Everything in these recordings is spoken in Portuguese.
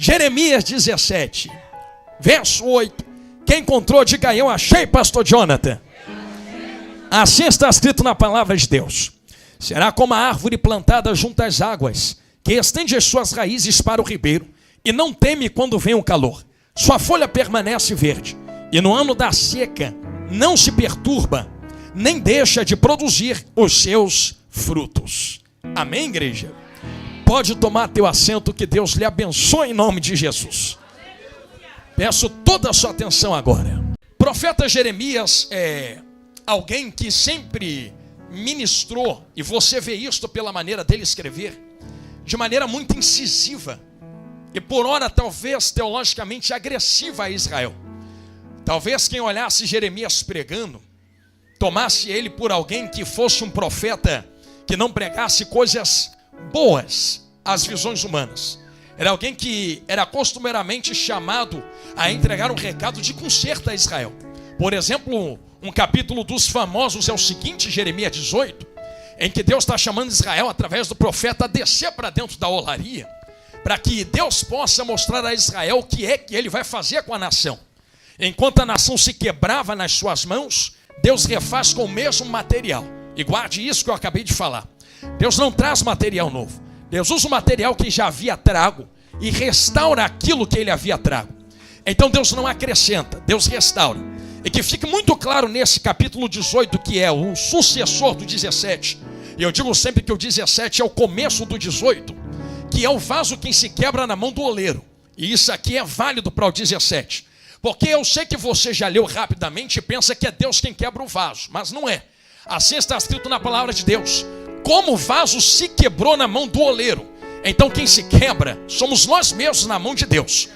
Jeremias 17, verso 8. Quem encontrou, diga aí, eu achei, pastor Jonathan. Assim está escrito na palavra de Deus. Será como a árvore plantada junto às águas, que estende as suas raízes para o ribeiro, e não teme quando vem o calor. Sua folha permanece verde, e no ano da seca não se perturba, nem deixa de produzir os seus frutos. Amém, igreja? Pode tomar teu assento, que Deus lhe abençoe em nome de Jesus. Peço toda a sua atenção agora. Profeta Jeremias é alguém que sempre ministrou, e você vê isto pela maneira dele escrever, de maneira muito incisiva, e por ora talvez teologicamente agressiva a Israel. Talvez quem olhasse Jeremias pregando, tomasse ele por alguém que fosse um profeta que não pregasse coisas boas às visões humanas. Era alguém que era costumeiramente chamado a entregar um recado de conserto a Israel. Por exemplo, um capítulo dos famosos é o seguinte, Jeremias 18, em que Deus está chamando Israel através do profeta a descer para dentro da olaria, para que Deus possa mostrar a Israel o que é que ele vai fazer com a nação. Enquanto a nação se quebrava nas suas mãos, Deus refaz com o mesmo material. E guarde isso que eu acabei de falar. Deus não traz material novo. Deus usa o material que já havia trago e restaura aquilo que ele havia trago. Então Deus não acrescenta, Deus restaura. E que fique muito claro nesse capítulo 18, que é o sucessor do 17. E eu digo sempre que o 17 é o começo do 18, que é o vaso que se quebra na mão do oleiro. E isso aqui é válido para o 17. Porque eu sei que você já leu rapidamente e pensa que é Deus quem quebra o vaso, mas não é. Assim está escrito na palavra de Deus. Como o vaso se quebrou na mão do oleiro, então quem se quebra somos nós mesmos na mão de Deus.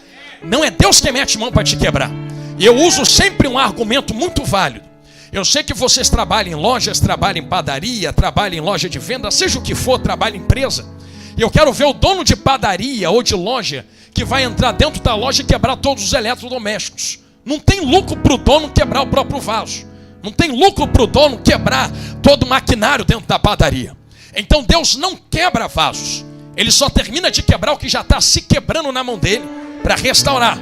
Não é Deus que mete mão para te quebrar. E eu uso sempre um argumento muito válido. Eu sei que vocês trabalham em lojas, trabalham em padaria, trabalham em loja de venda, seja o que for, trabalham em empresa. E eu quero ver o dono de padaria ou de loja que vai entrar dentro da loja e quebrar todos os eletrodomésticos. Não tem lucro para o dono quebrar o próprio vaso. Não tem lucro para o dono quebrar todo o maquinário dentro da padaria. Então Deus não quebra vasos. Ele só termina de quebrar o que já está se quebrando na mão dele para restaurar.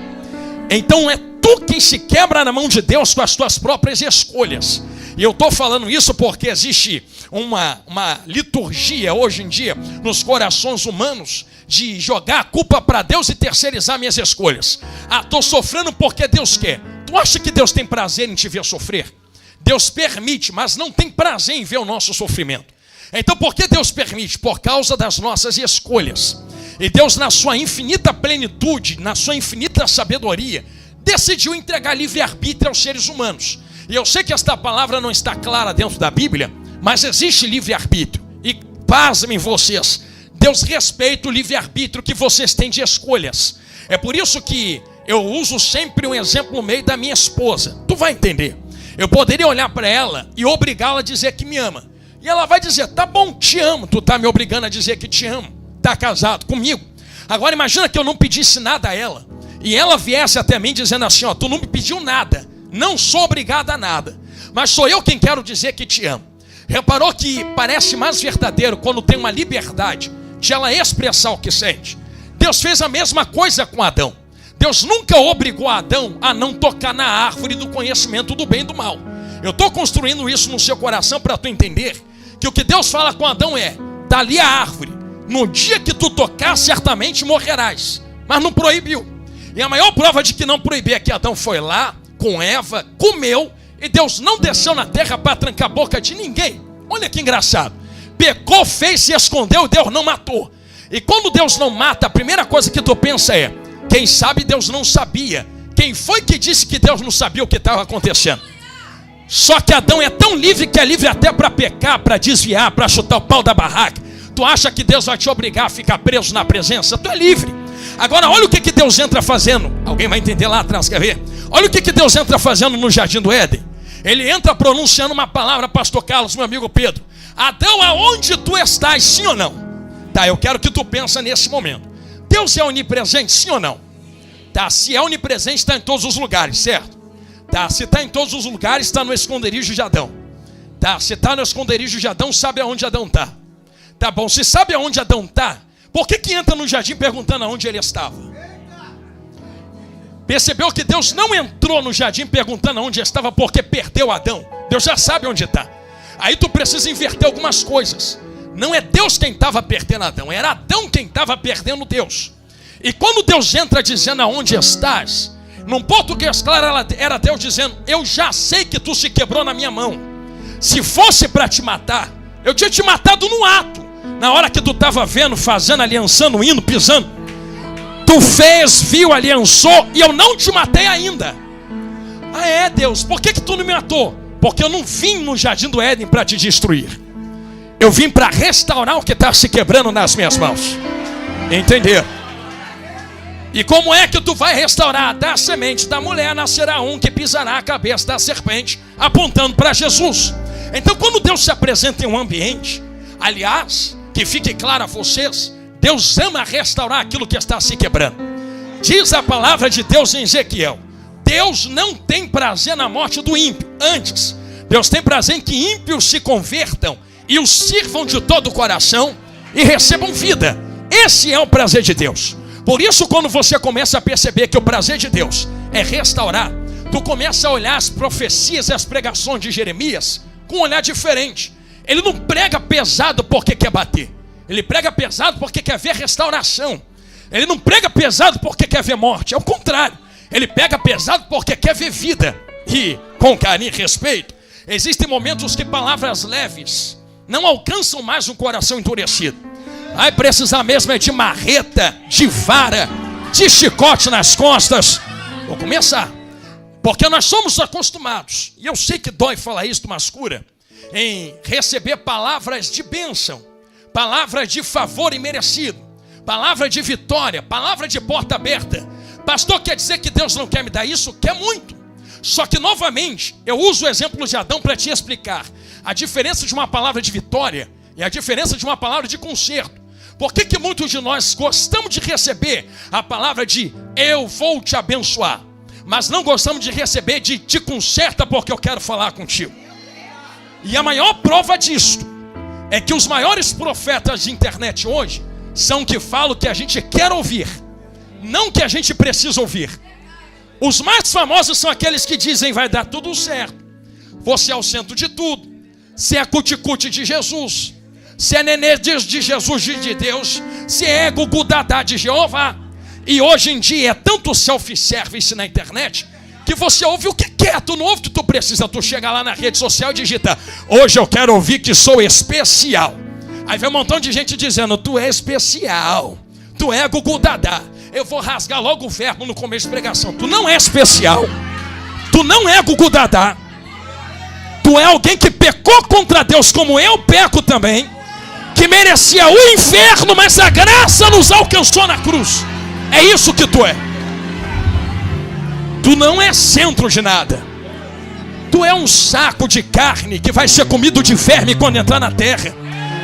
Então é tu quem se quebra na mão de Deus com as tuas próprias escolhas. E eu estou falando isso porque existe uma liturgia hoje em dia nos corações humanos de jogar a culpa para Deus e terceirizar minhas escolhas. Ah, estou sofrendo porque Deus quer. Tu acha que Deus tem prazer em te ver sofrer? Deus permite, mas não tem prazer em ver o nosso sofrimento. Então por que Deus permite? Por causa das nossas escolhas. E Deus, na sua infinita plenitude, na sua infinita sabedoria, decidiu entregar livre-arbítrio aos seres humanos. E eu sei que esta palavra não está clara dentro da Bíblia, mas existe livre-arbítrio. E pasmem vocês, Deus respeita o livre-arbítrio que vocês têm de escolhas. É por isso que eu uso sempre um exemplo no meio da minha esposa. Tu vai entender. Eu poderia olhar para ela e obrigá-la a dizer que me ama. E ela vai dizer, tá bom, te amo. Tu tá me obrigando a dizer que te amo. Tá casado comigo. Agora imagina que eu não pedisse nada a ela. E ela viesse até mim dizendo assim, ó, tu não me pediu nada. Não sou obrigado a nada. Mas sou eu quem quero dizer que te amo. Reparou que parece mais verdadeiro quando tem uma liberdade de ela expressar o que sente. Deus fez a mesma coisa com Adão. Deus nunca obrigou Adão a não tocar na árvore do conhecimento do bem e do mal. Eu estou construindo isso no seu coração para tu entender que o que Deus fala com Adão é, dali a árvore, no dia que tu tocar certamente morrerás. Mas não proibiu. E a maior prova de que não proibiu é que Adão foi lá com Eva, comeu, e Deus não desceu na terra para trancar a boca de ninguém. Olha que engraçado. Pecou, fez, se escondeu, Deus não matou. E quando Deus não mata, a primeira coisa que tu pensa é, quem sabe Deus não sabia. Quem foi que disse que Deus não sabia o que estava acontecendo? Só que Adão é tão livre que é livre até para pecar, para desviar, para chutar o pau da barraca. Tu acha que Deus vai te obrigar a ficar preso na presença? Tu é livre. Agora olha o que Deus entra fazendo. Alguém vai entender lá atrás, quer ver? Olha o que Deus entra fazendo no jardim do Éden. Ele entra pronunciando uma palavra, pastor Carlos, meu amigo Pedro. Adão, aonde tu estás, sim ou não? Tá, eu quero que tu pense nesse momento. Deus é onipresente, sim ou não? Tá, se é onipresente, está em todos os lugares, certo? Tá, se está em todos os lugares, está no esconderijo de Adão. Tá, se está no esconderijo de Adão, sabe aonde Adão está. Tá bom, se sabe aonde Adão está, por que entra no jardim perguntando aonde ele estava? Percebeu que Deus não entrou no jardim perguntando onde estava porque perdeu Adão. Deus já sabe onde está. Aí tu precisa inverter algumas coisas. Não é Deus quem estava perdendo Adão, era Adão quem estava perdendo Deus. E quando Deus entra dizendo aonde estás, num português claro era Deus dizendo: eu já sei que tu se quebrou na minha mão. Se fosse para te matar, eu tinha te matado no ato. Na hora que tu estava vendo, fazendo, aliançando, indo, pisando, tu fez, viu, aliançou, e eu não te matei ainda. Ah é, Deus, por que tu não me matou? Porque eu não vim no jardim do Éden para te destruir. Eu vim para restaurar o que está se quebrando nas minhas mãos. Entendeu? E como é que tu vai restaurar? Da semente da mulher nascerá um que pisará a cabeça da serpente, apontando para Jesus. Então quando Deus se apresenta em um ambiente, aliás, que fique claro a vocês, Deus ama restaurar aquilo que está se quebrando. Diz a palavra de Deus em Ezequiel: Deus não tem prazer na morte do ímpio. Antes, Deus tem prazer em que ímpios se convertam e os sirvam de todo o coração e recebam vida. Esse é o prazer de Deus. Por isso, quando você começa a perceber que o prazer de Deus é restaurar, tu começa a olhar as profecias e as pregações de Jeremias com um olhar diferente. Ele não prega pesado porque quer bater. Ele prega pesado porque quer ver restauração. Ele não prega pesado porque quer ver morte. É o contrário. Ele pega pesado porque quer ver vida. E, com carinho e respeito, existem momentos que palavras leves não alcançam mais um coração endurecido. Aí precisar mesmo é de marreta, de vara, de chicote nas costas. Vou começar. Porque nós somos acostumados, e eu sei que dói falar isso, mas cura, em receber palavras de bênção, palavras de favor imerecido, palavra de vitória, palavra de porta aberta. Pastor, quer dizer que Deus não quer me dar isso? Quer muito. Só que novamente, eu uso o exemplo de Adão para te explicar a diferença de uma palavra de vitória e a diferença de uma palavra de conserto. Por que muitos de nós gostamos de receber a palavra de eu vou te abençoar, mas não gostamos de receber de te conserta porque eu quero falar contigo? E a maior prova disto é que os maiores profetas de internet hoje são que falam o que a gente quer ouvir, não que a gente precisa ouvir. Os mais famosos são aqueles que dizem vai dar tudo certo, você é o centro de tudo, se é cuticute de Jesus, se é nenê de Jesus de Deus, se é gugu dadá de Jeová. E hoje em dia é tanto self-service na internet que você ouve o que quer, tu não ouve o que tu precisa. Tu chega lá na rede social e digita: hoje eu quero ouvir que sou especial. Aí vem um montão de gente dizendo: tu é especial, tu é gugu dadá. Eu vou rasgar logo o verbo no começo da pregação. Tu não é especial, tu não é gugu dadá. Tu é alguém que pecou contra Deus como eu peco também, que merecia o inferno, mas a graça nos alcançou na cruz. É isso que tu é. Tu não é centro de nada. Tu é um saco de carne que vai ser comido de verme quando entrar na terra.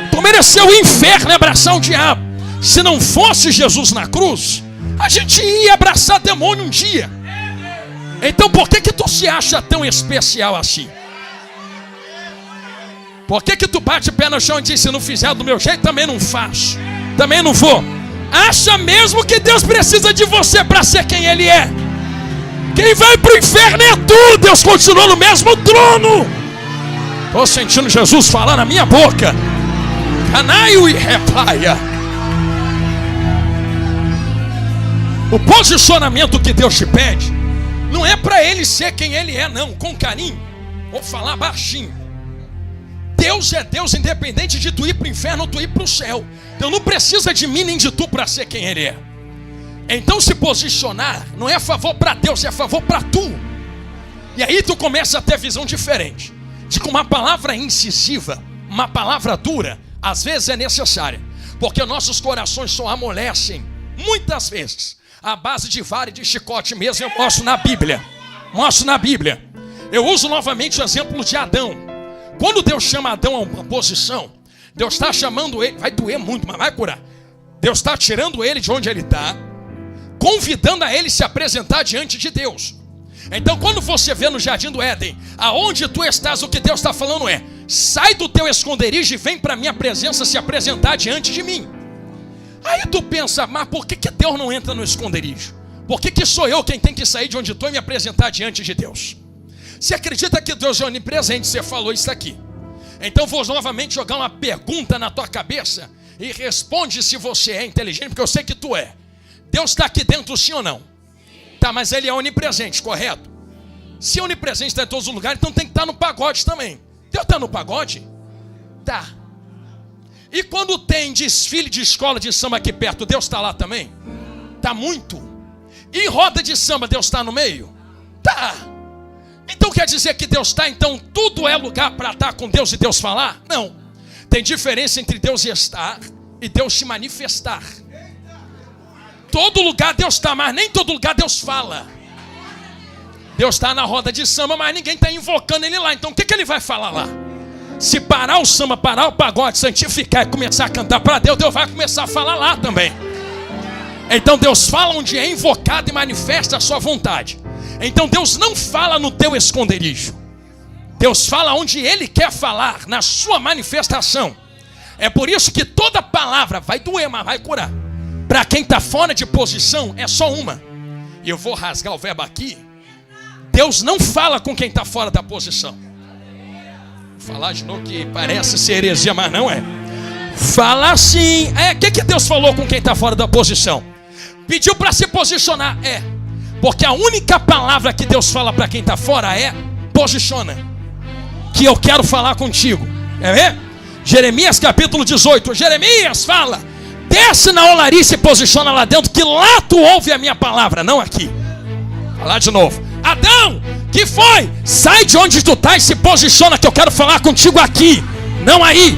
Tu mereceu o inferno e abraçar o diabo. Se não fosse Jesus na cruz, a gente ia abraçar demônio um dia. Então por que tu se acha tão especial assim? Por que tu bate o pé no chão e diz: se não fizer do meu jeito, também não faço, também não vou? Acha mesmo que Deus precisa de você para ser quem Ele é? Quem vai para o inferno é tu. Deus continua no mesmo trono. Estou sentindo Jesus falar na minha boca. Canaio e repaia. O posicionamento que Deus te pede não é para Ele ser quem Ele é, não. Com carinho, vou falar baixinho. Deus é Deus independente de tu ir para o inferno ou tu ir para o céu. Então não precisa de mim nem de tu para ser quem Ele é. Então se posicionar não é a favor para Deus, é a favor para tu. E aí tu começa a ter visão diferente de que uma palavra incisiva, uma palavra dura, às vezes é necessária, porque nossos corações só amolecem muitas vezes à base de vara e de chicote mesmo. Eu mostro na Bíblia. Eu uso novamente o exemplo de Adão. Quando Deus chama Adão a uma posição, Deus está chamando ele, vai doer muito, mas vai curar. Deus está tirando ele de onde ele está, convidando a ele se apresentar diante de Deus. Então quando você vê no jardim do Éden, aonde tu estás, o que Deus está falando é: sai do teu esconderijo e vem para a minha presença se apresentar diante de mim. Aí tu pensa: mas por que Deus não entra no esconderijo? Por que sou eu quem tem que sair de onde estou e me apresentar diante de Deus? Você acredita que Deus é onipresente? Você falou isso aqui. Então vou novamente jogar uma pergunta na tua cabeça e responde se você é inteligente, porque eu sei que tu é. Deus está aqui dentro, sim ou não? Tá, mas ele é onipresente, correto? Se é onipresente, está em todos os lugares, então tem que estar no pagode também. Deus está no pagode? Tá. E quando tem desfile de escola de samba aqui perto, Deus está lá também? Tá muito. E roda de samba, Deus está no meio? Tá. Então quer dizer que Deus está, então tudo é lugar para estar com Deus e Deus falar? Não. Tem diferença entre Deus estar e Deus se manifestar. Todo lugar Deus está, mas nem todo lugar Deus fala. Deus está na roda de samba, mas ninguém está invocando ele lá. Então o que ele vai falar lá? Se parar o samba, parar o pagode, santificar e começar a cantar para Deus, Deus vai começar a falar lá também. Então Deus fala onde é invocado e manifesta a sua vontade. Então Deus não fala no teu esconderijo. Deus fala onde Ele quer falar, na sua manifestação. É por isso que toda palavra vai doer, mas vai curar. Para quem está fora de posição, é só uma. E eu vou rasgar o verbo aqui. Deus não fala com quem está fora da posição. Vou falar de novo que parece ser heresia, mas não é. Fala assim. O que Deus falou com quem está fora da posição? Pediu para se posicionar. Porque a única palavra que Deus fala para quem está fora é: posiciona, que eu quero falar contigo. Jeremias capítulo 18. Jeremias fala: desce na olaria e se posiciona lá dentro, que lá tu ouve a minha palavra, não aqui. Falar de novo. Adão, que foi? Sai de onde tu está e se posiciona, que eu quero falar contigo aqui, não aí.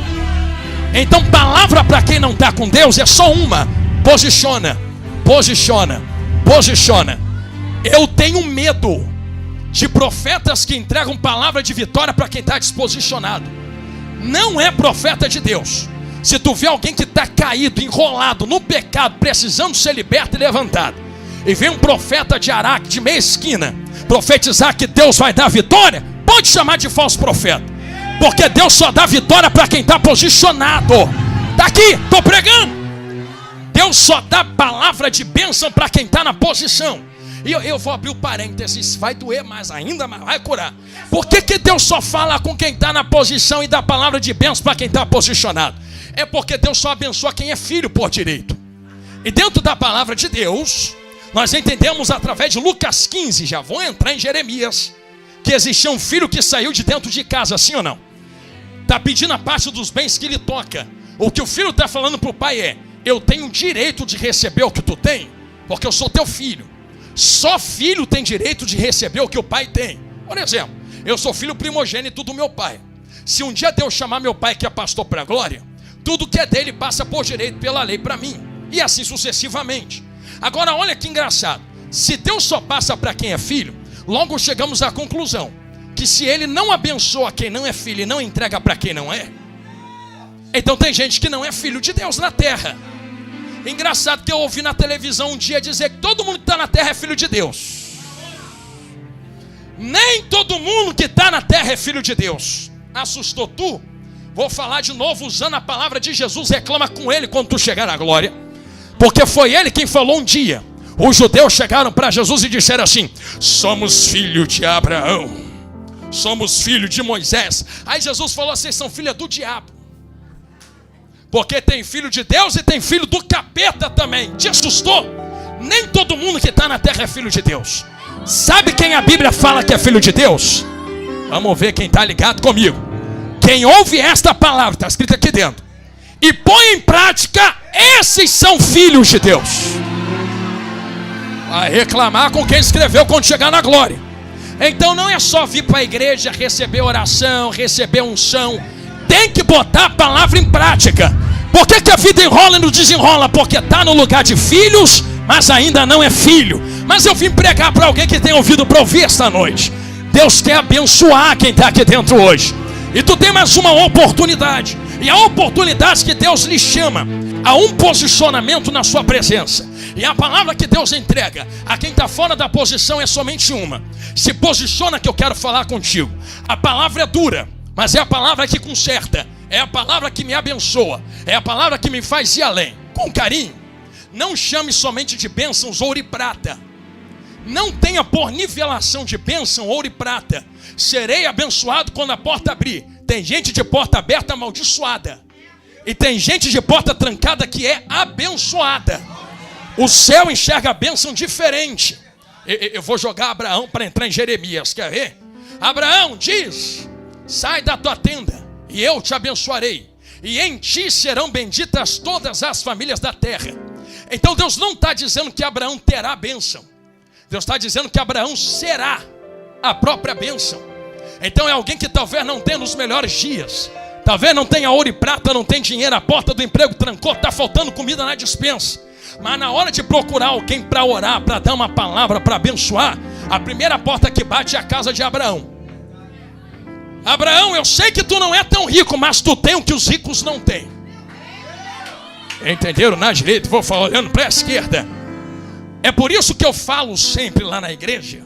Então palavra para quem não está com Deus é só uma: posiciona, posiciona, posiciona. Eu tenho medo de profetas que entregam palavra de vitória para quem está desposicionado. Não é profeta de Deus. Se tu vê alguém que está caído, enrolado no pecado, precisando ser liberto e levantado, e vem um profeta de Araque, de meia esquina, profetizar que Deus vai dar vitória, pode chamar de falso profeta. Porque Deus só dá vitória para quem está posicionado. Está aqui, estou pregando. Deus só dá palavra de bênção para quem está na posição. E eu vou abrir o parênteses, vai doer mais ainda, mas vai curar. Por que Deus só fala com quem está na posição e dá palavra de bênção para quem está posicionado? É porque Deus só abençoa quem é filho por direito. E dentro da palavra de Deus, nós entendemos através de Lucas 15, já vou entrar em Jeremias, que existia um filho que saiu de dentro de casa, sim ou não? Está pedindo a parte dos bens que lhe toca. O que o filho está falando para o pai é: eu tenho direito de receber o que tu tem, porque eu sou teu filho. Só filho tem direito de receber o que o pai tem. Por exemplo, eu sou filho primogênito do meu pai. Se um dia Deus chamar meu pai, que é pastor para a glória, tudo que é dele passa por direito pela lei para mim. E assim sucessivamente. Agora olha que engraçado. Se Deus só passa para quem é filho, logo chegamos à conclusão que se ele não abençoa quem não é filho e não entrega para quem não é, então tem gente que não é filho de Deus na terra. Engraçado que eu ouvi na televisão um dia dizer que todo mundo que está na terra é filho de Deus. Nem todo mundo que está na terra é filho de Deus. Assustou tu? Vou falar de novo usando a palavra de Jesus. Reclama com ele quando tu chegar na glória. Porque foi ele quem falou um dia. Os judeus chegaram para Jesus e disseram assim: somos filho de Abraão, somos filho de Moisés. Aí Jesus falou: vocês são filha do diabo. Porque tem filho de Deus e tem filho do capeta também. Te assustou? Nem todo mundo que está na terra é filho de Deus. Sabe quem a Bíblia fala que é filho de Deus? Vamos ver quem está ligado comigo. Quem ouve esta palavra, está escrito aqui dentro, e põe em prática, esses são filhos de Deus. Vai reclamar com quem escreveu quando chegar na glória. Então não é só vir para a igreja, receber oração, receber unção. Tem que botar a palavra em prática. Por que a vida enrola e não desenrola? Porque está no lugar de filhos, mas ainda não é filho. Mas eu vim pregar para alguém que tem ouvido para ouvir esta noite. Deus quer abençoar quem está aqui dentro hoje. E tu tem mais uma oportunidade. E a oportunidade que Deus lhe chama a um posicionamento na sua presença. E a palavra que Deus entrega a quem está fora da posição é somente uma: se posiciona que eu quero falar contigo. A palavra é dura, mas é a palavra que conserta. É a palavra que me abençoa. É a palavra que me faz ir além. Com carinho. Não chame somente de bênçãos ouro e prata. Não tenha por nivelação de bênção ouro e prata. Serei abençoado quando a porta abrir. Tem gente de porta aberta amaldiçoada. E tem gente de porta trancada que é abençoada. O céu enxerga a bênção diferente. Eu vou jogar Abraão para entrar em Jeremias, quer ver? Abraão diz: sai da tua tenda e eu te abençoarei, e em ti serão benditas todas as famílias da terra. Então Deus não está dizendo que Abraão terá a bênção. Deus está dizendo que Abraão será a própria bênção. Então é alguém que talvez não tenha nos melhores dias, talvez não tenha ouro e prata, não tem dinheiro, a porta do emprego trancou, está faltando comida na despensa. Mas na hora de procurar alguém para orar, para dar uma palavra, para abençoar, a primeira porta que bate é a casa de Abraão. Abraão, eu sei que tu não é tão rico, mas tu tem o que os ricos não têm. Entenderam? Na direita, vou falar olhando para a esquerda. É por isso que eu falo sempre lá na igreja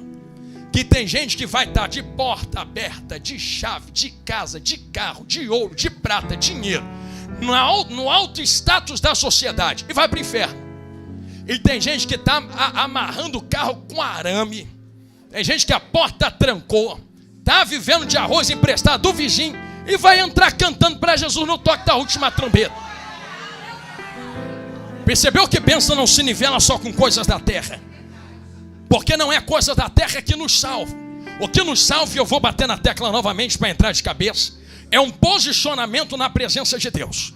que tem gente que vai estar de porta aberta, de chave, de casa, de carro, de ouro, de prata, dinheiro, no alto status da sociedade, e vai para o inferno. E tem gente que está amarrando o carro com arame. Tem gente que a porta trancou, está vivendo de arroz emprestado do vizinho e vai entrar cantando para Jesus no toque da última trombeta. Percebeu que bênção não se nivela só com coisas da terra? Porque não é coisa da terra que nos salva. O que nos salva, e eu vou bater na tecla novamente para entrar de cabeça, é um posicionamento na presença de Deus.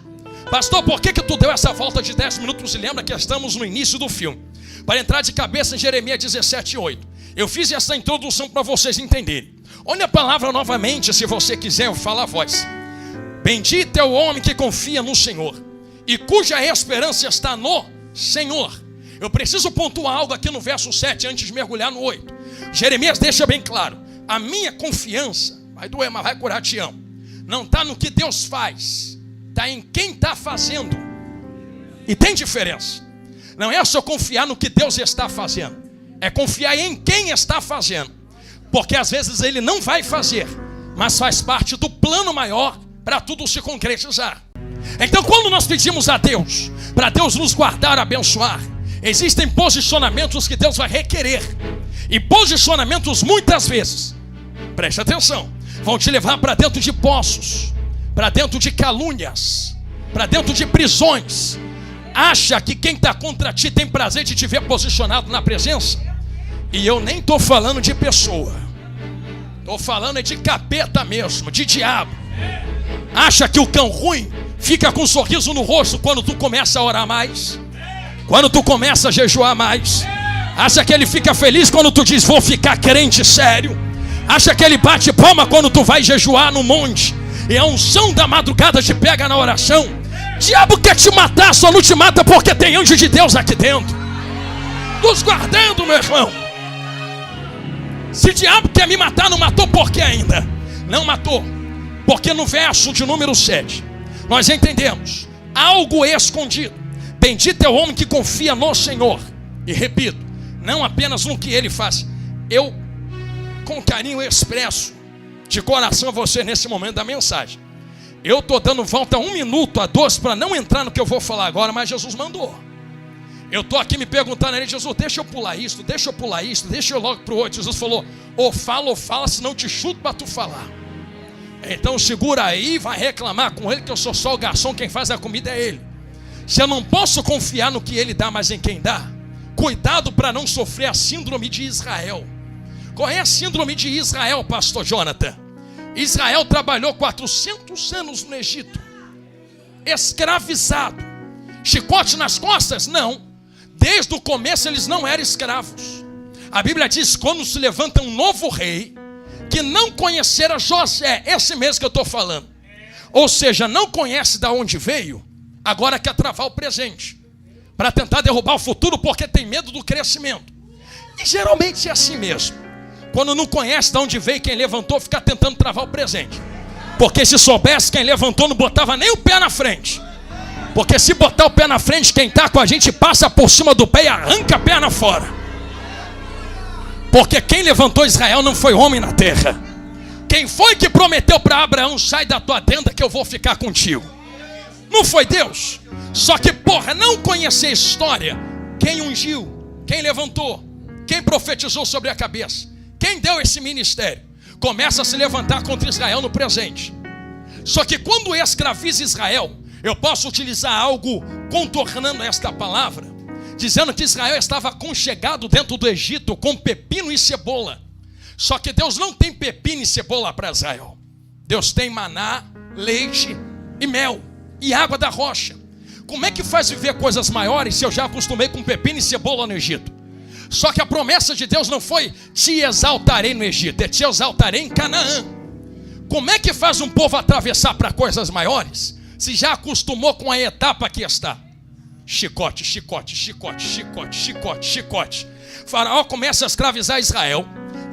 Pastor, por que tu deu essa volta de 10 minutos e lembra que estamos no início do filme? Para entrar de cabeça em Jeremias 17:8. Eu fiz essa introdução para vocês entenderem. Olha a palavra novamente, se você quiser, eu falo a voz. Bendito é o homem que confia no Senhor e cuja esperança está no Senhor. Eu preciso pontuar algo aqui no verso 7 antes de mergulhar no 8. Jeremias deixa bem claro: a minha confiança, vai doer, mas vai curar, te amo, não está no que Deus faz, está em quem está fazendo. E tem diferença. Não é só confiar no que Deus está fazendo, é confiar em quem está fazendo. Porque às vezes Ele não vai fazer, mas faz parte do plano maior para tudo se concretizar. Então quando nós pedimos a Deus, para Deus nos guardar, abençoar, existem posicionamentos que Deus vai requerer. E posicionamentos muitas vezes, preste atenção, vão te levar para dentro de poços, para dentro de calúnias, para dentro de prisões. Acha que quem está contra ti tem prazer de te ver posicionado na presença? E eu nem estou falando de pessoa, estou falando de capeta mesmo, de diabo. Acha que o cão ruim fica com um sorriso no rosto quando tu começa a orar mais, quando tu começa a jejuar mais? Acha que ele fica feliz quando tu diz: vou ficar crente sério? Acha que ele bate palma quando tu vai jejuar no monte e a unção da madrugada te pega na oração? Diabo quer te matar, só não te mata porque tem anjo de Deus aqui dentro nos guardando, meu irmão. Se o diabo quer me matar, não matou por que ainda? Não matou porque no verso de número 7 nós entendemos algo escondido. Bendito é o homem que confia no Senhor. E repito, não apenas no que Ele faz. Eu com carinho expresso de coração a você nesse momento da mensagem. Eu estou dando volta 1 minuto a 2 para não entrar no que eu vou falar agora, mas Jesus mandou. Eu estou aqui me perguntando a Ele: Jesus, deixa eu pular isso, deixa eu pular isso, deixa eu logo para o outro. Jesus falou: ou fala, senão te chuto para tu falar. Então segura aí, vai reclamar com Ele que eu sou só o garçom, quem faz a comida é Ele. Se eu não posso confiar no que Ele dá, mas em quem dá, cuidado para não sofrer a síndrome de Israel. Qual é a síndrome de Israel, pastor Jonathan? Israel trabalhou 400 anos no Egito, escravizado. Chicote nas costas? Não. Desde o começo eles não eram escravos. A Bíblia diz: quando se levanta um novo rei que não conhecera José, esse mesmo que eu estou falando, ou seja, não conhece de onde veio, agora quer travar o presente para tentar derrubar o futuro porque tem medo do crescimento. E geralmente é assim mesmo. Quando não conhece de onde veio quem levantou, fica tentando travar o presente. Porque se soubesse quem levantou, não botava nem o pé na frente. Porque se botar o pé na frente, quem está com a gente passa por cima do pé e arranca a perna fora. Porque quem levantou Israel não foi homem na terra. Quem foi que prometeu para Abraão: sai da tua tenda que eu vou ficar contigo? Não foi Deus. Só que, não conhecer a história, quem ungiu, quem levantou, Quem profetizou sobre a cabeça? Quem deu esse ministério? Começa a se levantar contra Israel no presente. Só que quando escraviza Israel, eu posso utilizar algo contornando esta palavra, dizendo que Israel estava aconchegado dentro do Egito com pepino e cebola. Só que Deus não tem pepino e cebola para Israel. Deus tem maná, leite e mel e água da rocha. Como é que faz viver coisas maiores se eu já acostumei com pepino e cebola no Egito? Só que a promessa de Deus não foi te exaltarei no Egito, é te exaltarei em Canaã. Como é que faz um povo atravessar para coisas maiores se já acostumou com a etapa que está? Chicote, chicote, chicote, chicote, chicote, chicote. Faraó começa a escravizar Israel.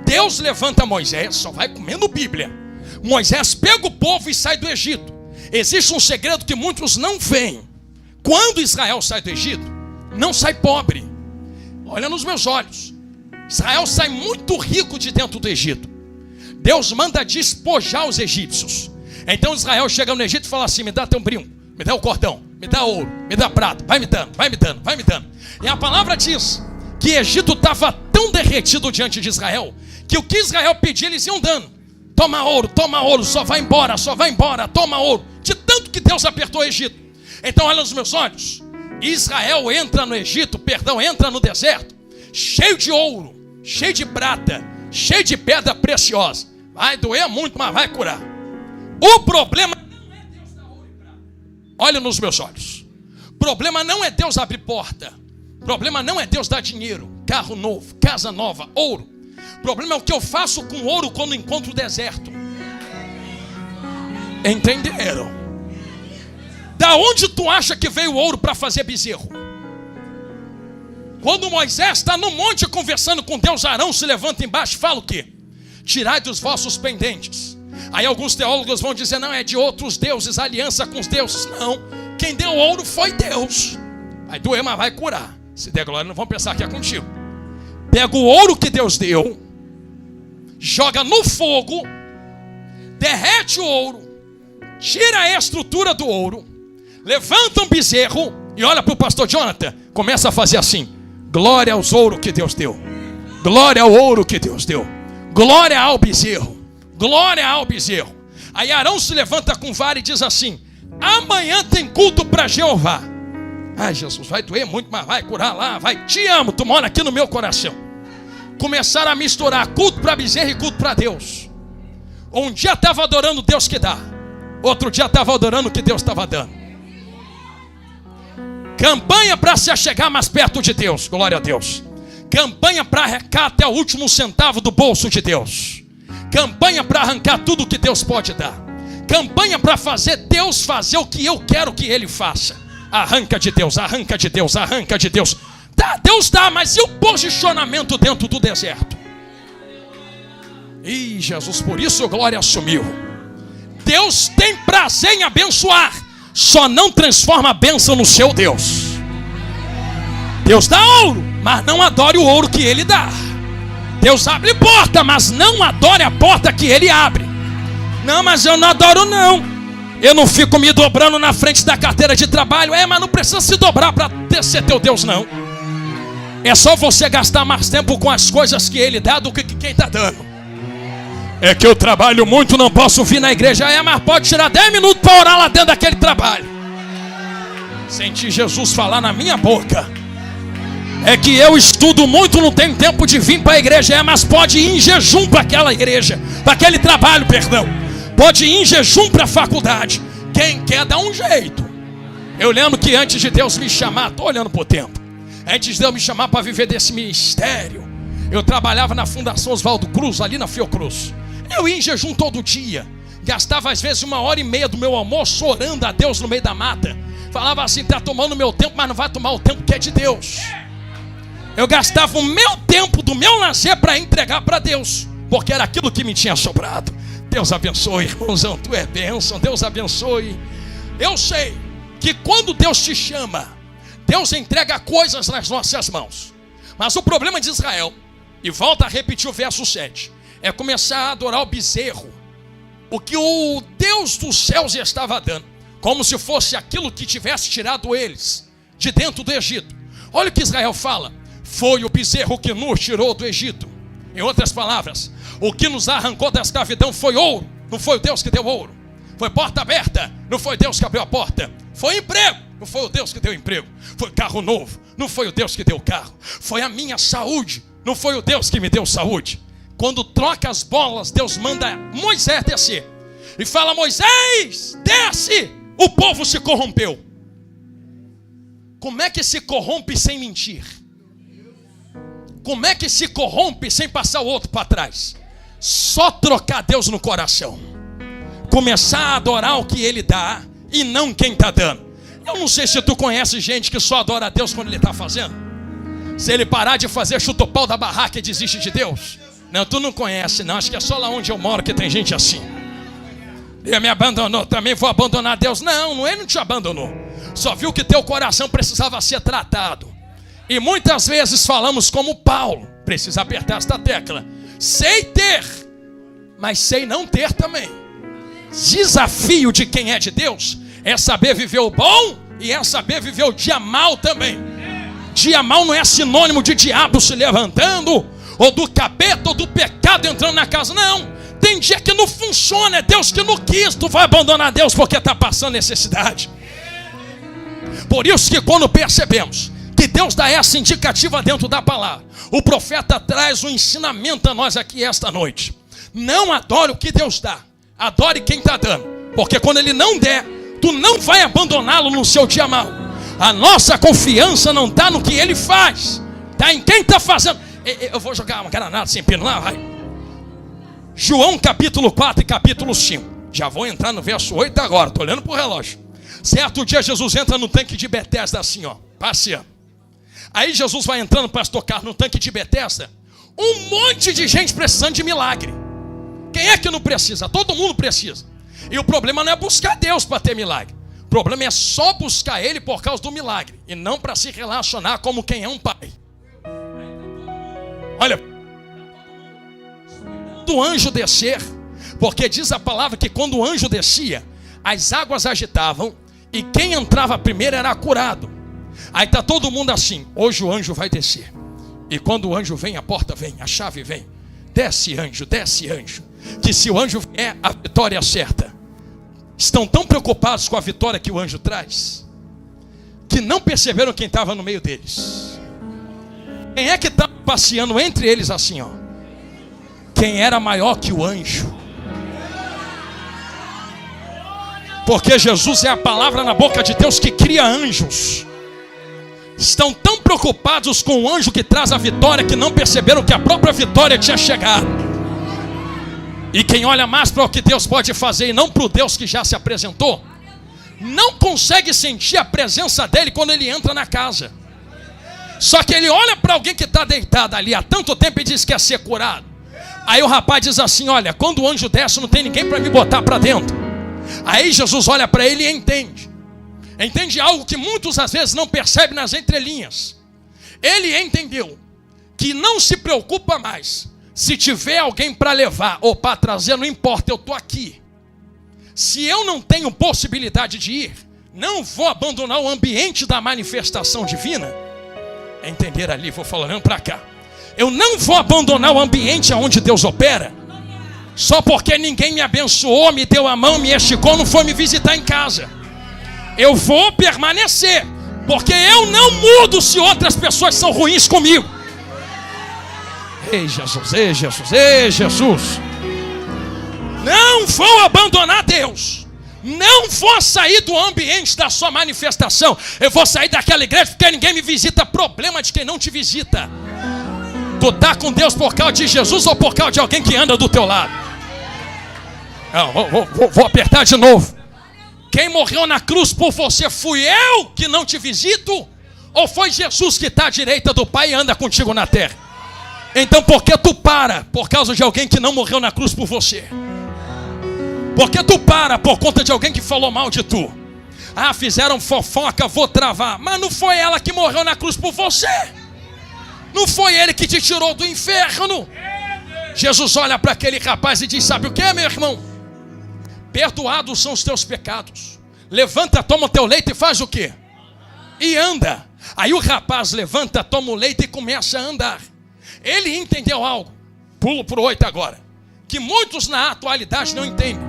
Deus levanta Moisés, só vai comendo Bíblia. Moisés pega o povo e sai do Egito. Existe um segredo que muitos não veem. Quando Israel sai do Egito, não sai pobre. Olha nos meus olhos. Israel sai muito rico de dentro do Egito. Deus manda despojar os egípcios. Então Israel chega no Egito e fala assim: me dá teu brinco, me dá o cordão, me dá ouro, me dá prata, vai me dando, vai me dando, vai me dando. E a palavra diz que Egito estava tão derretido diante de Israel, que o que Israel pedia eles iam dando. Toma ouro, só vai embora, toma ouro. De tanto que Deus apertou o Egito. Então olha nos meus olhos. Israel entra no Egito, entra no deserto, cheio de ouro, cheio de prata, cheio de pedra preciosa. Vai doer muito, mas vai curar. O problema não é Deus dar ouro e prata. Olha nos meus olhos. O problema não é Deus abrir porta. O problema não é Deus dar dinheiro, carro novo, casa nova, ouro. O problema é o que eu faço com ouro quando encontro o deserto. Entenderam? Da onde tu acha que veio o ouro para fazer bezerro? Quando Moisés está no monte conversando com Deus, Arão se levanta embaixo e fala o quê? Tirai dos vossos pendentes. Aí alguns teólogos vão dizer: não, é de outros deuses, aliança com os deuses. Não, quem deu ouro foi Deus. Vai doer, mas vai curar. Se der glória, não vão pensar que é contigo. Pega o ouro que Deus deu, joga no fogo, derrete o ouro, tira a estrutura do ouro, levanta um bezerro e olha para o pastor Jonathan, começa a fazer assim: glória aos ouros que Deus deu, glória ao ouro que Deus deu, glória ao bezerro, glória ao bezerro. Aí Arão se levanta com vara e diz assim: amanhã tem culto para Jeová. Ai, Jesus, vai doer muito, mas vai curar lá, vai. Te amo, tu mora aqui no meu coração. Começaram a misturar culto para bezerro e culto para Deus. Um dia estava adorando Deus que dá, outro dia estava adorando o que Deus estava dando. Campanha para se achegar mais perto de Deus, glória a Deus. Campanha para arrancar até o último centavo do bolso de Deus. Campanha para arrancar tudo que Deus pode dar. Campanha para fazer Deus fazer o que eu quero que Ele faça. Arranca de Deus, arranca de Deus, arranca de Deus. Tá, Deus dá, mas e o posicionamento dentro do deserto? Ih, Jesus, por isso a glória assumiu. Deus tem prazer em abençoar, só não transforma a bênção no seu Deus. Deus dá ouro, mas não adore o ouro que Ele dá. Deus abre porta, mas não adore a porta que Ele abre. Não, mas eu não adoro não. Eu não fico me dobrando na frente da carteira de trabalho. Mas não precisa se dobrar para ser teu Deus não. É só você gastar mais tempo com as coisas que Ele dá do que quem está dando. É que eu trabalho muito, não posso vir na igreja. Mas pode tirar 10 minutos para orar lá dentro daquele trabalho. Senti Jesus falar na minha boca. É que eu estudo muito, não tenho tempo de vir para a igreja. Mas pode ir em jejum para aquela igreja, para aquele trabalho, perdão. Pode ir em jejum para a faculdade. Quem quer dá um jeito. Eu lembro que antes de Deus me chamar, estou olhando para o tempo, antes de Deus me chamar para viver desse ministério, eu trabalhava na Fundação Oswaldo Cruz, ali na Fiocruz. Eu ia em jejum todo dia. Gastava às vezes 1h30 do meu almoço orando a Deus no meio da mata. Falava assim: está tomando meu tempo, mas não vai tomar o tempo que é de Deus. Eu gastava o meu tempo do meu lazer para entregar para Deus, porque era aquilo que me tinha sobrado. Deus abençoe, irmãozão, tu é bênção, Deus abençoe. Eu sei que quando Deus te chama, Deus entrega coisas nas nossas mãos. Mas o problema de Israel, e volta a repetir o verso 7, é começar a adorar o bezerro, o que o Deus dos céus estava dando, como se fosse aquilo que tivesse tirado eles de dentro do Egito. Olha o que Israel fala: foi o bezerro que nos tirou do Egito. Em outras palavras, o que nos arrancou da escravidão foi ouro, não foi o Deus que deu ouro. Foi porta aberta, não foi Deus que abriu a porta. Foi emprego, não foi o Deus que deu emprego. Foi carro novo, não foi o Deus que deu o carro. Foi a minha saúde, não foi o Deus que me deu saúde. Quando troca as bolas, Deus manda Moisés descer e fala: Moisés, desce. O povo se corrompeu. Como é que se corrompe sem mentir? Como é que se corrompe sem passar o outro para trás? Só trocar Deus no coração. Começar a adorar o que Ele dá e não quem está dando. Eu não sei se tu conhece gente que só adora a Deus quando Ele está fazendo. Se ele parar de fazer, chuta o pau da barraca e desiste de Deus. Não, tu não conhece não, acho que é só lá onde eu moro que tem gente assim. Ele me abandonou, também vou abandonar Deus. Não, Ele não te abandonou. Só viu que teu coração precisava ser tratado. E muitas vezes falamos como Paulo. Precisa apertar esta tecla. Sei ter, mas sei não ter também. Desafio de quem é de Deus é saber viver o bom e é saber viver o dia mal também. Dia mal não é sinônimo de diabo se levantando, ou do capeta, ou do pecado entrando na casa. Não, tem dia que não funciona, é Deus que não quis. Tu vai abandonar Deus porque está passando necessidade. Por isso que quando percebemos que Deus dá essa indicativa dentro da palavra, o profeta traz um ensinamento a nós aqui esta noite. Não adore o que Deus dá, adore quem está dando. Porque quando Ele não der, tu não vai abandoná-lo no seu dia mal. A nossa confiança não está no que Ele faz, está em quem está fazendo. Eu vou jogar uma granada sem pino lá, vai. João capítulo 4 e capítulo 5. Já vou entrar no verso 8 agora, estou olhando para o relógio. Certo dia Jesus entra no tanque de Betesda assim, ó, passeando. Aí Jesus vai entrando para tocar no tanque de Betesda. Um monte de gente precisando de milagre. Quem é que não precisa? Todo mundo precisa. E o problema não é buscar Deus para ter milagre. O problema é só buscar Ele por causa do milagre. E não para se relacionar como quem é um pai. Olha, do anjo descer, porque diz a palavra que quando o anjo descia, as águas agitavam e quem entrava primeiro era curado. Aí está todo mundo assim: hoje o anjo vai descer. E quando o anjo vem, a porta vem, a chave vem. Desce anjo, que se o anjo vier, a vitória é certa. Estão tão preocupados com a vitória que o anjo traz, que não perceberam quem estava no meio deles. Quem é que estava passeando entre eles assim, ó? Quem era maior que o anjo. Porque Jesus é a palavra na boca de Deus que cria anjos. Estão tão preocupados com o anjo que traz a vitória que não perceberam que a própria vitória tinha chegado. E quem olha mais para o que Deus pode fazer e não para o Deus que já se apresentou, não consegue sentir a presença dele quando ele entra na casa. Só que ele olha para alguém que está deitado ali há tanto tempo e diz que quer ser curado. Aí o rapaz diz assim: olha, quando o anjo desce não tem ninguém para me botar para dentro. Aí Jesus olha para ele e entende. Entende algo que muitos às vezes não percebem nas entrelinhas. Ele entendeu que não se preocupa mais. Se tiver alguém para levar ou para trazer, não importa, eu estou aqui. Se eu não tenho possibilidade de ir, não vou abandonar o ambiente da manifestação divina. Entender ali, vou falando para cá. Eu não vou abandonar o ambiente onde Deus opera, só porque ninguém me abençoou, me deu a mão, me esticou, não foi me visitar em casa. Eu vou permanecer, porque eu não mudo se outras pessoas são ruins comigo. Ei Jesus, ei Jesus, ei Jesus. Não vou abandonar Deus. Não vou sair do ambiente da sua manifestação. Eu vou sair daquela igreja porque ninguém me visita. Problema de quem não te visita. Tu tá com Deus por causa de Jesus ou por causa de alguém que anda do teu lado? Não, vou apertar de novo. Quem morreu na cruz por você, fui eu que não te visito? Ou foi Jesus que está à direita do Pai e anda contigo na terra? Então por que tu para por causa de alguém que não morreu na cruz por você? Por que tu para por conta de alguém que falou mal de tu? Ah, fizeram fofoca, vou travar. Mas não foi ela que morreu na cruz por você. Não foi ele que te tirou do inferno. Jesus olha para aquele rapaz e diz: sabe o que, meu irmão? Perdoados são os teus pecados. Levanta, toma o teu leito e faz o quê? E anda. Aí o rapaz levanta, toma o leite e começa a andar. Ele entendeu algo, pulo para o 8 agora, que muitos na atualidade não entendem.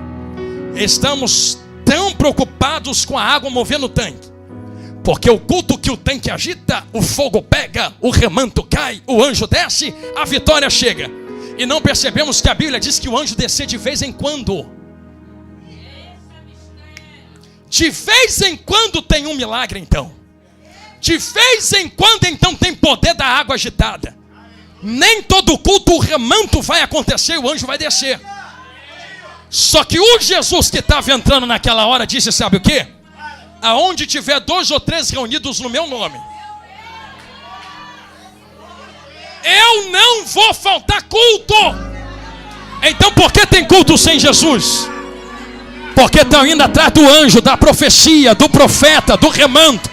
Estamos tão preocupados com a água movendo o tanque, porque o culto que o tanque agita, o fogo pega, o remanto cai, o anjo desce, a vitória chega. E não percebemos que a Bíblia diz que o anjo desce de vez em quando. De vez em quando tem um milagre então. De vez em quando então tem poder da água agitada. Nem todo culto o remanto vai acontecer e o anjo vai descer. Só que o Jesus que estava entrando naquela hora disse, sabe o quê? Aonde tiver 2 ou 3 reunidos no meu nome, eu não vou faltar culto. Então por que tem culto sem Jesus? Porque estão indo atrás do anjo, da profecia, do profeta, do remanto,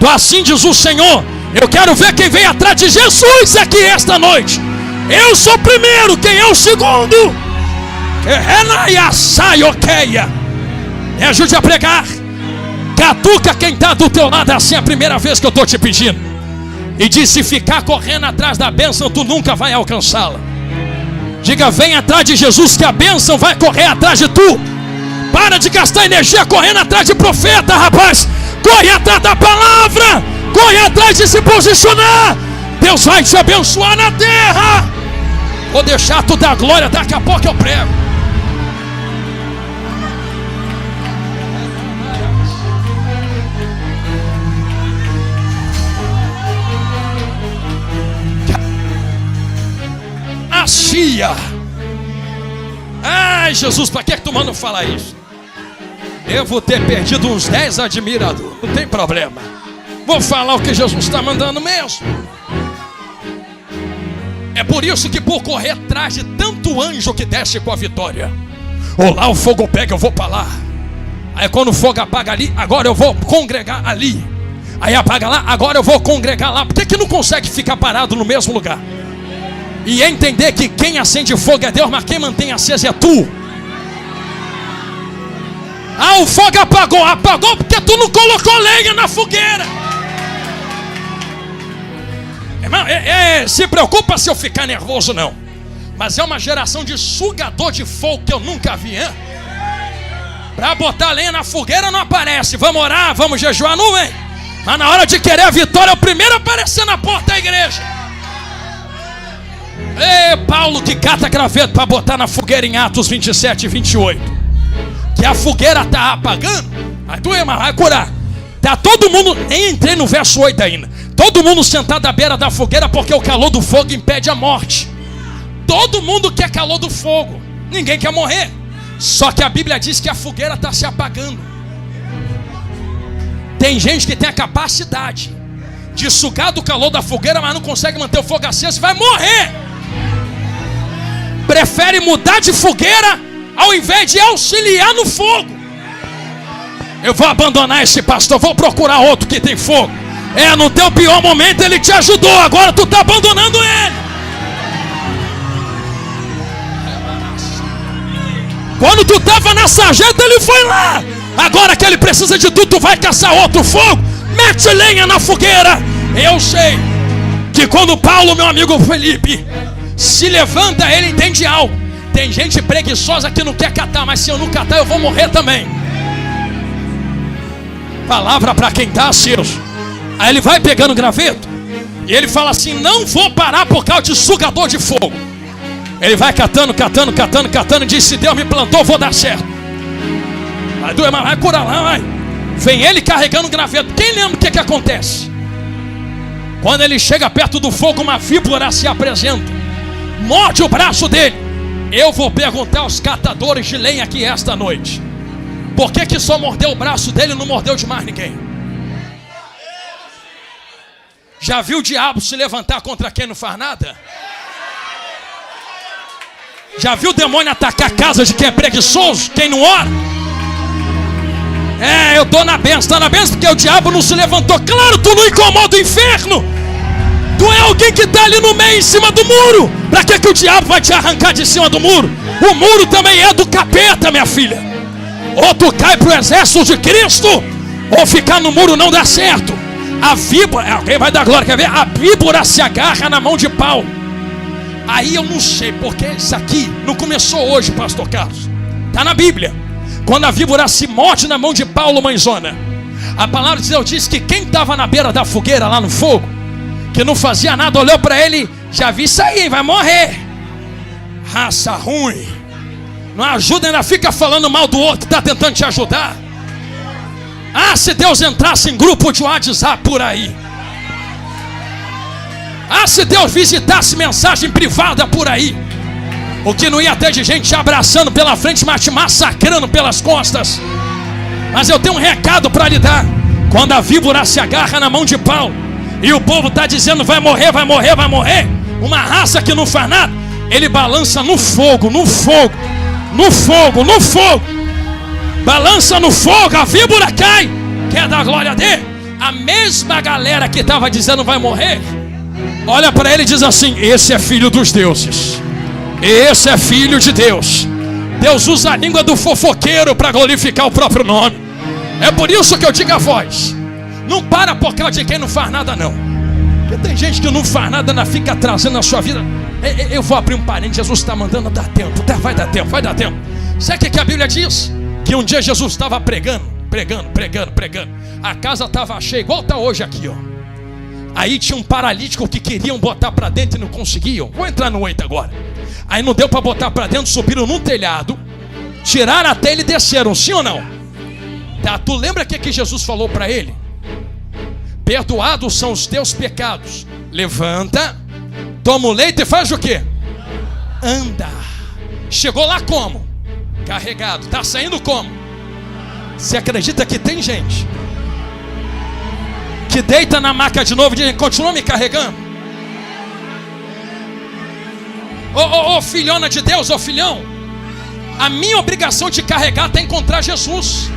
do assim diz o Senhor. Eu quero ver quem vem atrás de Jesus aqui esta noite. Eu sou o primeiro, quem é o segundo? Me ajude a pregar. Catuca quem está do teu lado assim, é a primeira vez que eu estou te pedindo. E diz, se ficar correndo atrás da bênção, tu nunca vai alcançá-la. Diga, vem atrás de Jesus que a bênção vai correr atrás de tu. Para de gastar energia correndo atrás de profeta, rapaz. Corre atrás da palavra. Corre atrás de se posicionar. Deus vai te abençoar na terra. Vou deixar tu dar glória, daqui a pouco eu prego. Achia. Ai, Jesus, para que tu manda falar isso? Devo ter perdido uns 10 admiradores, não tem problema. Vou falar o que Jesus está mandando mesmo. É por isso que por correr atrás de tanto anjo que desce com a vitória, ou lá o fogo pega, eu vou para lá. Aí quando o fogo apaga ali, agora eu vou congregar ali. Aí apaga lá, agora eu vou congregar lá. Por que não consegue ficar parado no mesmo lugar? E entender que quem acende fogo é Deus, mas quem mantém aceso é tu. Ah, o fogo apagou. Apagou porque tu não colocou lenha na fogueira. Irmão, se preocupa se eu ficar nervoso não. Mas é uma geração de sugador de fogo que eu nunca vi, hein? Pra botar lenha na fogueira não aparece. Vamos orar, vamos jejuar, não vem. Mas na hora de querer a vitória, é o primeiro a aparecer na porta da igreja. Ei, Paulo que cata graveto para botar na fogueira em Atos 27 e 28. Que a fogueira está apagando. Vai doer, mas vai curar. Tá todo mundo, nem entrei no verso 8 ainda. Todo mundo sentado à beira da fogueira porque o calor do fogo impede a morte. Todo mundo quer calor do fogo. Ninguém quer morrer. Só que a Bíblia diz que a fogueira está se apagando. Tem gente que tem a capacidade de sugar do calor da fogueira, mas não consegue manter o fogo aceso e vai morrer. Prefere mudar de fogueira ao invés de auxiliar no fogo. Eu vou abandonar esse pastor, vou procurar outro que tem fogo. No teu pior momento ele te ajudou, agora tu está abandonando ele. Quando tu estava na sarjeta ele foi lá. Agora que ele precisa de tu, tu vai caçar outro fogo. Mete lenha na fogueira. Eu sei que quando Paulo, meu amigo Felipe, se levanta, ele entende algo. Tem gente preguiçosa que não quer catar, mas se eu não catar eu vou morrer também. Palavra para quem está aceso. Aí ele vai pegando graveto e ele fala assim, não vou parar por causa de sugador de fogo. Ele vai catando e diz, se Deus me plantou, vou dar certo. Vai doer, mas vai curar lá, vai. Vem ele carregando graveto. Quem lembra o que acontece? Quando ele chega perto do fogo, uma víbora se apresenta, morde o braço dele. Eu vou perguntar aos catadores de lenha aqui esta noite, por que só mordeu o braço dele e não mordeu de mais ninguém? Já viu o diabo se levantar contra quem não faz nada? Já viu o demônio atacar a casa de quem é preguiçoso, quem não ora? Eu estou na benção, está na benção porque o diabo não se levantou. Claro, tu não incomoda o inferno. Tu é alguém que está ali no meio, em cima do muro. Para que o diabo vai te arrancar de cima do muro? O muro também é do capeta, minha filha. Ou tu cai para o exército de Cristo, ou ficar no muro não dá certo. A víbora, alguém vai dar glória, quer ver? A víbora se agarra na mão de Paulo. Aí eu não sei, porque isso aqui não começou hoje, pastor Carlos. Está na Bíblia. Quando a víbora se morde na mão de Paulo, mãezona, a palavra de Deus diz que quem estava na beira da fogueira, lá no fogo, que não fazia nada, olhou para ele, já vi isso aí, vai morrer. Raça ruim. Não ajuda, ainda fica falando mal do outro que está tentando te ajudar. Ah, se Deus entrasse em grupo de WhatsApp por aí. Ah, se Deus visitasse mensagem privada por aí. O que não ia ter de gente te abraçando pela frente, mas te massacrando pelas costas. Mas eu tenho um recado para lhe dar. Quando a víbora se agarra na mão de Paulo e o povo está dizendo vai morrer, vai morrer, vai morrer, uma raça que não faz nada, ele balança no fogo, no fogo, no fogo, no fogo. Balança no fogo, a víbora cai. Quer dar glória a Deus? A mesma galera que estava dizendo vai morrer, olha para ele e diz assim: esse é filho dos deuses. Esse é filho de Deus. Deus usa a língua do fofoqueiro para glorificar o próprio nome. É por isso que eu digo a voz: não para por causa de quem não faz nada não. Porque tem gente que não faz nada, ainda fica trazendo na sua vida. Eu vou abrir um parênteses, Jesus está mandando, dá tempo, vai dar tempo, vai dar tempo. Sabe o que a Bíblia diz? Que um dia Jesus estava pregando. A casa estava cheia, igual está hoje aqui, ó. Aí tinha um paralítico que queriam botar para dentro e não conseguiam. Vou entrar no 8 agora. Aí não deu para botar para dentro, subiram num telhado, tiraram até ele e desceram, sim ou não? Tá, tu lembra o que Jesus falou para ele? Perdoados são os teus pecados. Levanta, toma o leite e faz o quê? Anda. Chegou lá como? Carregado. Tá saindo como? Você acredita que tem gente que deita na maca de novo e diz: continua me carregando? Ô filhona de Deus, ô filhão, a minha obrigação de carregar é encontrar Jesus.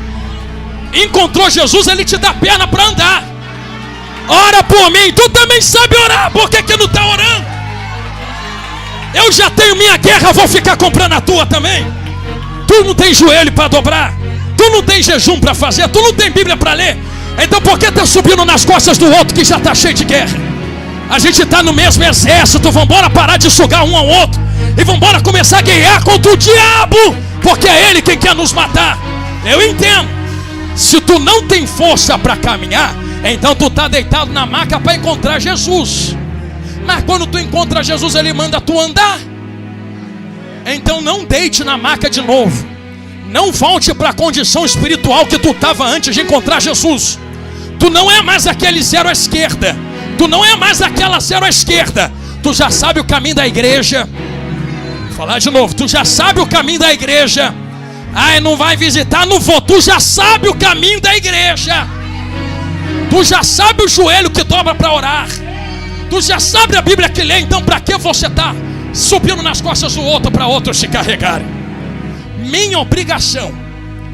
Encontrou Jesus, ele te dá perna para andar. Ora por mim. Tu também sabe orar, por que não está orando? Eu já tenho minha guerra, vou ficar comprando a tua também. Tu não tem joelho para dobrar, tu não tem jejum para fazer, tu não tem Bíblia para ler. Então por que está subindo nas costas do outro que já está cheio de guerra? A gente está no mesmo exército. Vamos embora parar de sugar um ao outro e vamos embora começar a guerrear contra o diabo, porque é ele quem quer nos matar. Eu entendo. Se tu não tem força para caminhar, então tu está deitado na maca para encontrar Jesus. Mas quando tu encontra Jesus, ele manda tu andar. Então não deite na maca de novo. Não volte para a condição espiritual que tu estava antes de encontrar Jesus. Tu não é mais aquele zero à esquerda. Tu não é mais aquela zero à esquerda. Tu já sabe o caminho da igreja. Vou falar de novo. Tu já sabe o caminho da igreja. Ai, não vai visitar, não vou. Tu já sabe o caminho da igreja. Tu já sabe o joelho que dobra para orar. Tu já sabe a Bíblia que lê. Então para que você está subindo nas costas do outro para outros se carregarem? Minha obrigação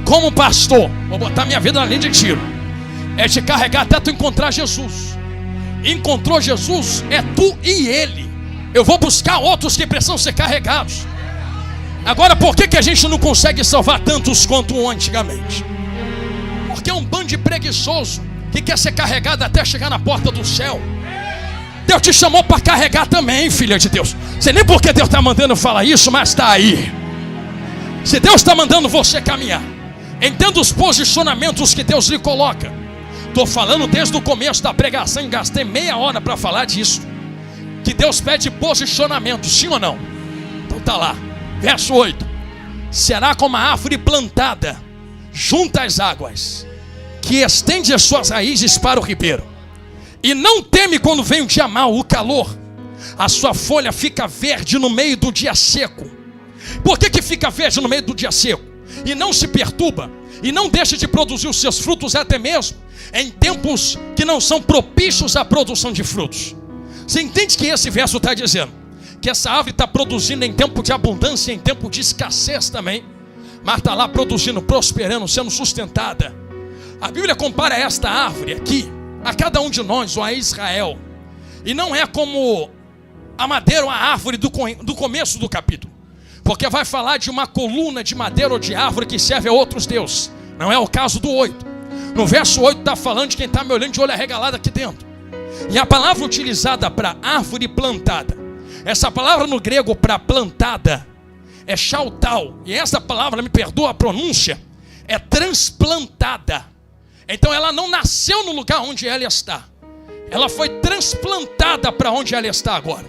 como pastor, vou botar minha vida na linha de tiro, é te carregar até tu encontrar Jesus. Encontrou Jesus, é tu e ele. Eu vou buscar outros que precisam ser carregados. Agora, por que a gente não consegue salvar tantos quanto antigamente? Porque é um bando de preguiçoso que quer ser carregado até chegar na porta do céu. Deus te chamou para carregar também, filha de Deus. Sei nem porque Deus está mandando falar isso, mas está aí. Se Deus está mandando você caminhar, entenda os posicionamentos que Deus lhe coloca. Estou falando desde o começo da pregação e gastei meia hora para falar disso. Que Deus pede posicionamento, sim ou não? Então tá lá, verso 8. Será como a árvore plantada junto às águas, que estende as suas raízes para o ribeiro, e não teme quando vem o dia mau, o calor. A sua folha fica verde no meio do dia seco. Por que fica verde no meio do dia seco? E não se perturba, e não deixa de produzir os seus frutos, até mesmo em tempos que não são propícios à produção de frutos. Você entende que esse verso está dizendo que essa árvore está produzindo em tempo de abundância, em tempo de escassez também, mas está lá produzindo, prosperando, sendo sustentada. A Bíblia compara esta árvore aqui a cada um de nós, ou a Israel, e não é como a madeira ou a árvore do começo do capítulo, porque vai falar de uma coluna de madeira ou de árvore que serve a outros deuses. Não é o caso do 8. No verso 8 está falando de quem está me olhando de olho arregalado aqui dentro. E a palavra utilizada para árvore plantada, essa palavra no grego para plantada é shautal. E essa palavra, me perdoa a pronúncia, é transplantada. Então ela não nasceu no lugar onde ela está. Ela foi transplantada para onde ela está agora.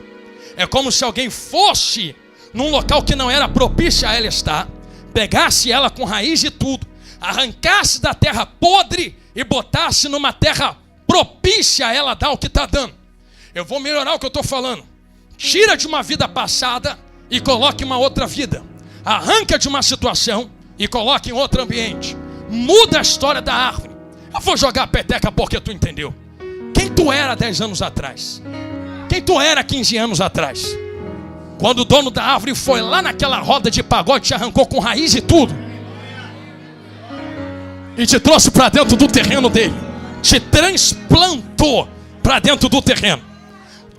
É como se alguém fosse num local que não era propício a ela estar, pegasse ela com raiz e tudo, arrancasse da terra podre e botasse numa terra propícia a ela dar o que está dando. Eu vou melhorar o que eu estou falando. Tira de uma vida passada e coloque uma outra vida. Arranca de uma situação e coloque em outro ambiente. Muda a história da árvore. Eu vou jogar a peteca porque tu entendeu. Quem tu era 10 anos atrás? Quem tu era 15 anos atrás? Quando o dono da árvore foi lá naquela roda de pagode, te arrancou com raiz e tudo e te trouxe para dentro do terreno dele, te transplantou para dentro do terreno,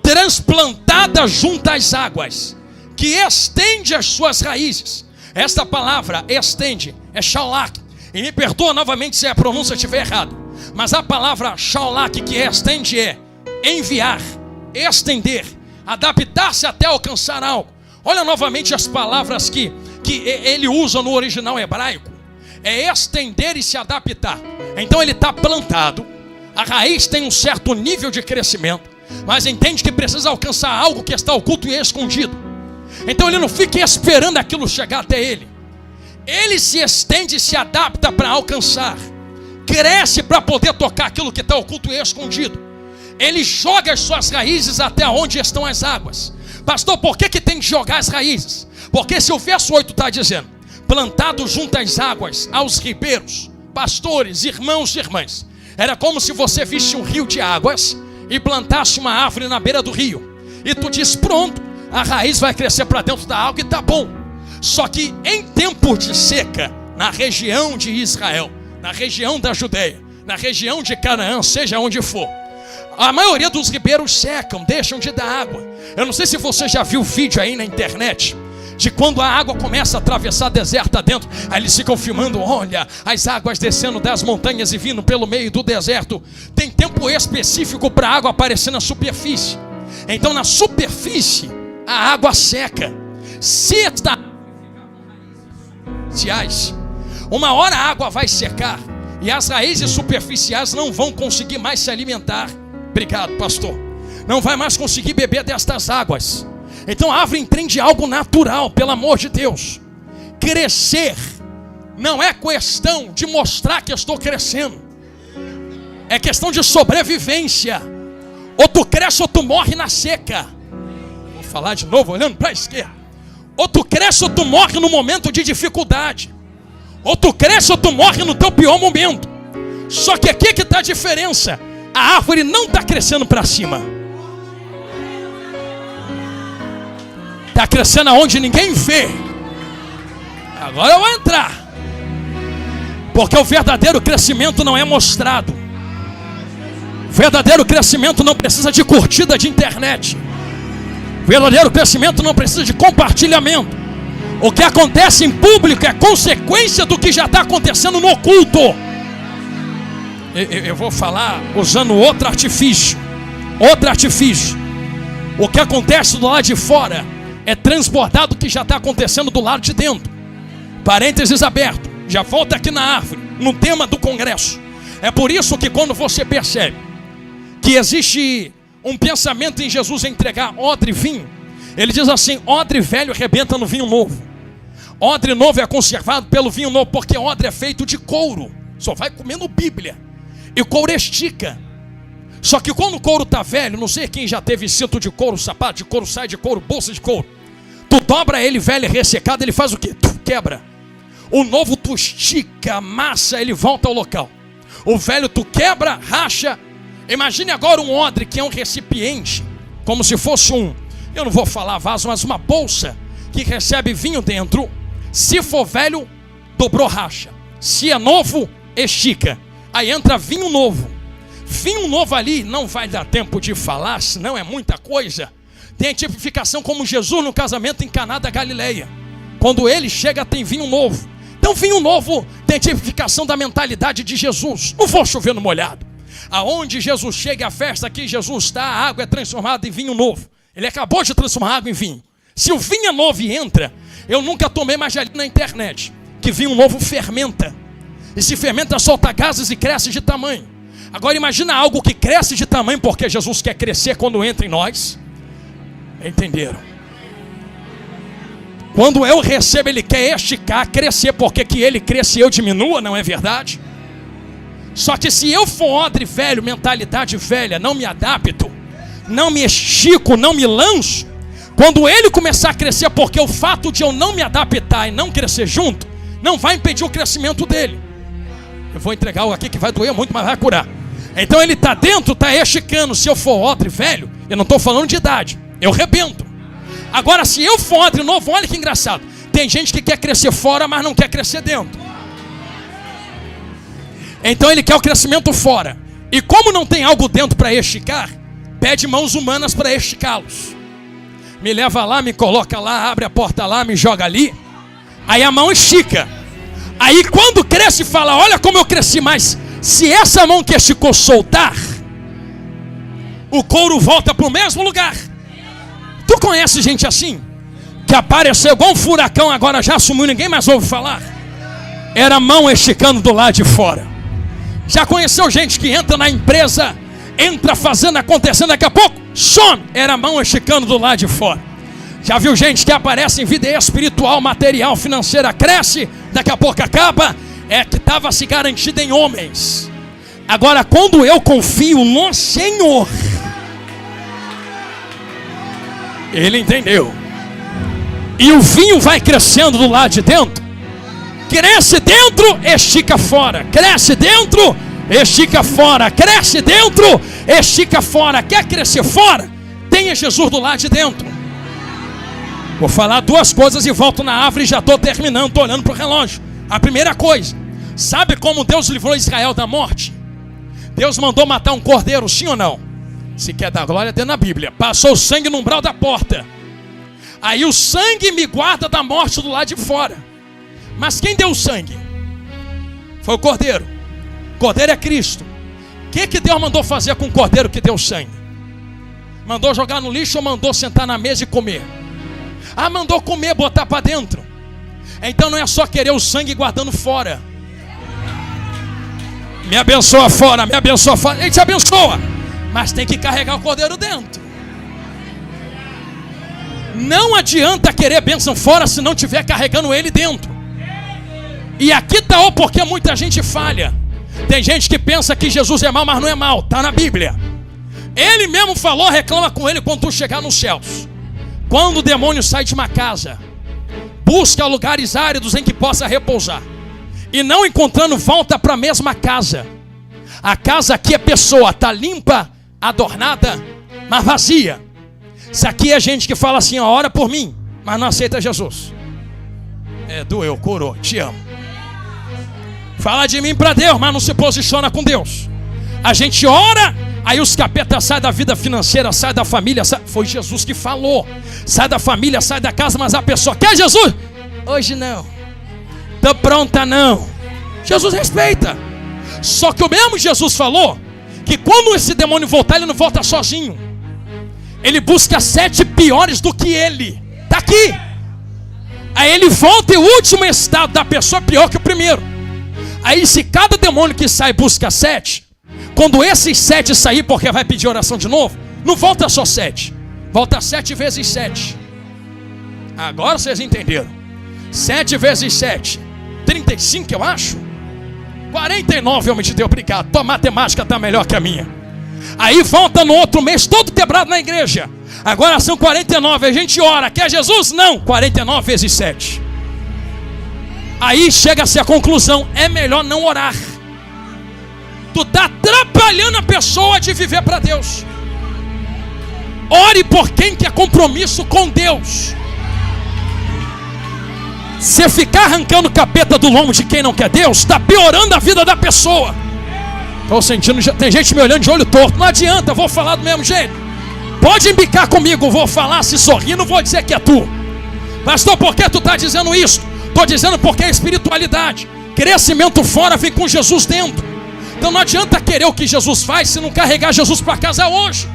transplantada junto às águas, que estende as suas raízes. Esta palavra estende é shalak, e me perdoa novamente se a pronúncia estiver errada, mas a palavra shalak que estende é enviar, estender, adaptar-se até alcançar algo. Olha novamente as palavras que ele usa no original hebraico. É estender e se adaptar. Então ele está plantado, a raiz tem um certo nível de crescimento, mas entende que precisa alcançar algo que está oculto e escondido. Então ele não fica esperando aquilo chegar até ele. Ele se estende e se adapta para alcançar, cresce para poder tocar aquilo que está oculto e escondido. Ele joga as suas raízes até onde estão as águas. Pastor, por que tem que jogar as raízes? Porque se o verso 8 está dizendo, plantado junto às águas, aos ribeiros, pastores, irmãos e irmãs, era como se você visse um rio de águas e plantasse uma árvore na beira do rio, e tu diz, pronto, a raiz vai crescer para dentro da água e está bom. Só que em tempo de seca, na região de Israel, na região da Judeia, na região de Canaã, seja onde for, a maioria dos ribeiros secam, deixam de dar água. Eu não sei se você já viu vídeo aí na internet de quando a água começa a atravessar deserto dentro. Aí eles ficam filmando, olha, as águas descendo das montanhas e vindo pelo meio do deserto. Tem tempo específico para a água aparecer na superfície. Então na superfície a água seca. Se está uma hora a água vai secar e as raízes superficiais não vão conseguir mais se alimentar. Obrigado, pastor. Não vai mais conseguir beber destas águas. Então a árvore entende algo natural, pelo amor de Deus. Crescer não é questão de mostrar que eu estou crescendo. É questão de sobrevivência. Ou tu cresce ou tu morre na seca. Vou falar de novo, olhando para a esquerda. Ou tu cresce ou tu morre no momento de dificuldade. Ou tu cresce ou tu morre no teu pior momento. Só que aqui que está a diferença. A árvore não está crescendo para cima. Está crescendo aonde ninguém vê. Agora eu vou entrar. Porque o verdadeiro crescimento não é mostrado. O verdadeiro crescimento não precisa de curtida de internet. O verdadeiro crescimento não precisa de compartilhamento. O que acontece em público é consequência do que já está acontecendo no oculto. Eu vou falar usando outro artifício. Outro artifício. O que acontece do lado de fora é transbordado do que já está acontecendo do lado de dentro. Parênteses aberto. Já volta aqui na árvore, no tema do congresso. É por isso que quando você percebe que existe um pensamento em Jesus entregar odre e vinho, ele diz assim, odre velho rebenta no vinho novo. Odre novo é conservado pelo vinho novo, porque odre é feito de couro. Só vai comendo Bíblia. E couro estica. Só que quando o couro está velho, não sei quem já teve cinto de couro, sapato de couro, saia de couro, bolsa de couro. Tu dobra ele velho e ressecado, ele faz o quê? Tu quebra. O novo tu estica, amassa, ele volta ao local. O velho tu quebra, racha. Imagine agora um odre que é um recipiente, como se fosse eu não vou falar vaso, mas uma bolsa que recebe vinho dentro. Se for velho, dobrou, racha. Se é novo, estica. Aí entra vinho novo. Vinho novo ali não vai dar tempo de falar, senão é muita coisa. Tem a tipificação como Jesus no casamento em Caná da Galileia. Quando ele chega tem vinho novo. Então vinho novo tem identificação da mentalidade de Jesus. Não vou chover no molhado. Aonde Jesus chega, a festa que Jesus está, a água é transformada em vinho novo. Ele acabou de transformar a água em vinho. Se o vinho é novo e entra, eu nunca tomei, mas já li na internet, que vinho novo fermenta. E se fermenta, solta gases e cresce de tamanho. Agora imagina algo que cresce de tamanho porque Jesus quer crescer quando entra em nós. Entenderam? Quando eu recebo, ele quer esticar, crescer, porque que ele cresça e eu diminua, não é verdade? Só que se eu for odre velho, mentalidade velha, não me adapto, não me estico, não me lanço, quando ele começar a crescer, porque o fato de eu não me adaptar e não crescer junto, não vai impedir o crescimento dele. Eu vou entregar algo aqui que vai doer muito, mas vai curar. Então ele está dentro, está esticando. Se eu for odre velho, eu não estou falando de idade, eu rebento. Agora se eu for odre novo, olha que engraçado. Tem gente que quer crescer fora, mas não quer crescer dentro. Então ele quer o crescimento fora. E como não tem algo dentro para esticar, pede mãos humanas para esticá-los. Me leva lá, me coloca lá, abre a porta lá, me joga ali. Aí a mão estica. Aí quando cresce fala, olha como eu cresci mais. Se essa mão que esticou soltar, o couro volta para o mesmo lugar. Tu conhece gente assim? Que apareceu igual um furacão, agora já sumiu, ninguém mais ouve falar. Era a mão esticando do lado de fora. Já conheceu gente que entra na empresa, entra fazendo, acontecendo, daqui a pouco some, era a mão esticando do lado de fora. Já viu gente que aparece em vida espiritual, material, financeira, cresce, daqui a pouco acaba, é que estava se garantido em homens. Agora quando eu confio no Senhor, ele entendeu. E o vinho vai crescendo do lado de dentro. Cresce dentro, estica fora. Cresce dentro, estica fora. Cresce dentro, estica fora. Quer crescer fora? Tenha Jesus do lado de dentro. Vou falar duas coisas e volto na árvore e já estou terminando, estou olhando para o relógio. A primeira coisa, sabe como Deus livrou Israel da morte? Deus mandou matar um cordeiro, sim ou não? Se quer dar glória, dê na Bíblia. Passou o sangue no umbral da porta. Aí o sangue me guarda da morte do lado de fora. Mas quem deu o sangue? Foi o cordeiro. O cordeiro é Cristo. O que Deus mandou fazer com o cordeiro que deu sangue? Mandou jogar no lixo ou mandou sentar na mesa e comer? Ah, mandou comer, botar para dentro. Então não é só querer o sangue guardando fora. Me abençoa fora, me abençoa fora. Ele te abençoa, mas tem que carregar o cordeiro dentro. Não adianta querer bênção fora se não estiver carregando ele dentro. E aqui está o porquê muita gente falha. Tem gente que pensa que Jesus é mau, mas não é mau. Está na Bíblia. Ele mesmo falou, reclama com ele quando tu chegar nos céus. Quando o demônio sai de uma casa, busca lugares áridos em que possa repousar. E não encontrando, volta para a mesma casa. A casa aqui é pessoa, está limpa, adornada, mas vazia. Isso aqui é gente que fala assim, ó, ora por mim, mas não aceita Jesus. Doeu, curou, te amo. Fala de mim para Deus, mas não se posiciona com Deus. A gente ora, aí os capetas saem da vida financeira, saem da família, foi Jesus que falou. Sai da família, sai da casa, mas a pessoa quer Jesus? Hoje não. Tô pronta não. Jesus respeita. Só que o mesmo Jesus falou que quando esse demônio voltar, ele não volta sozinho. Ele busca 7 piores do que ele. Tá aqui. Aí ele volta e o último estado da pessoa é pior que o primeiro. Aí se cada demônio que sai busca 7, quando esses 7 sair porque vai pedir oração de novo, não volta só 7. Volta 7 vezes 7. Agora vocês entenderam. 7 vezes 7. 35 eu acho. 49 eu me te dei, obrigado. Tua matemática está melhor que a minha. Aí volta no outro mês todo quebrado na igreja. Agora são 49, a gente ora. Quer Jesus? Não, 49 vezes 7. Aí chega-se a conclusão, é melhor não orar. Tu está atrapalhando a pessoa de viver para Deus. Ore por quem quer compromisso com Deus. Se ficar arrancando capeta do lombo de quem não quer Deus, está piorando a vida da pessoa. Estou sentindo, tem gente me olhando de olho torto. Não adianta, vou falar do mesmo jeito. Pode embicar comigo, vou falar, se sorrir, não vou dizer que é tu. Pastor, por que tu está dizendo isso? Estou dizendo porque é espiritualidade. Crescimento fora vem com Jesus dentro. Então não adianta querer o que Jesus faz se não carregar Jesus para casa hoje.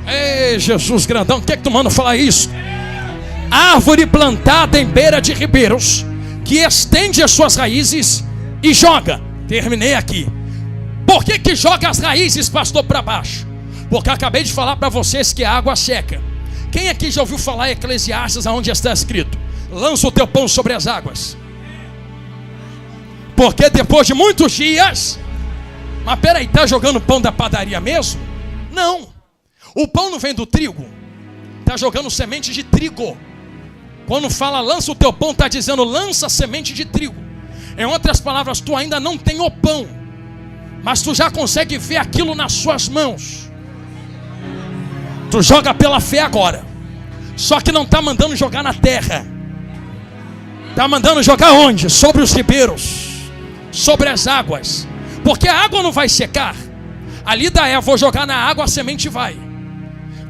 Ei, Jesus grandão, o que é que tu manda falar isso? Árvore plantada em beira de ribeiros, que estende as suas raízes e joga. Terminei aqui. Por que joga as raízes, pastor, para baixo? Porque eu acabei de falar para vocês que a água seca. Quem aqui já ouviu falar em Eclesiastes, onde está escrito: lança o teu pão sobre as águas? Porque depois de muitos dias... Mas peraí, está jogando pão da padaria mesmo? Não. O pão não vem do trigo. Está jogando semente de trigo. Quando fala lança o teu pão, está dizendo lança semente de trigo. Em outras palavras, tu ainda não tem o pão, mas tu já consegue ver aquilo nas suas mãos. Tu joga pela fé agora. Só que não está mandando jogar na terra. Está mandando jogar onde? Sobre os ribeiros, sobre as águas. Porque a água não vai secar. Ali da Eva, vou jogar na água, a semente vai.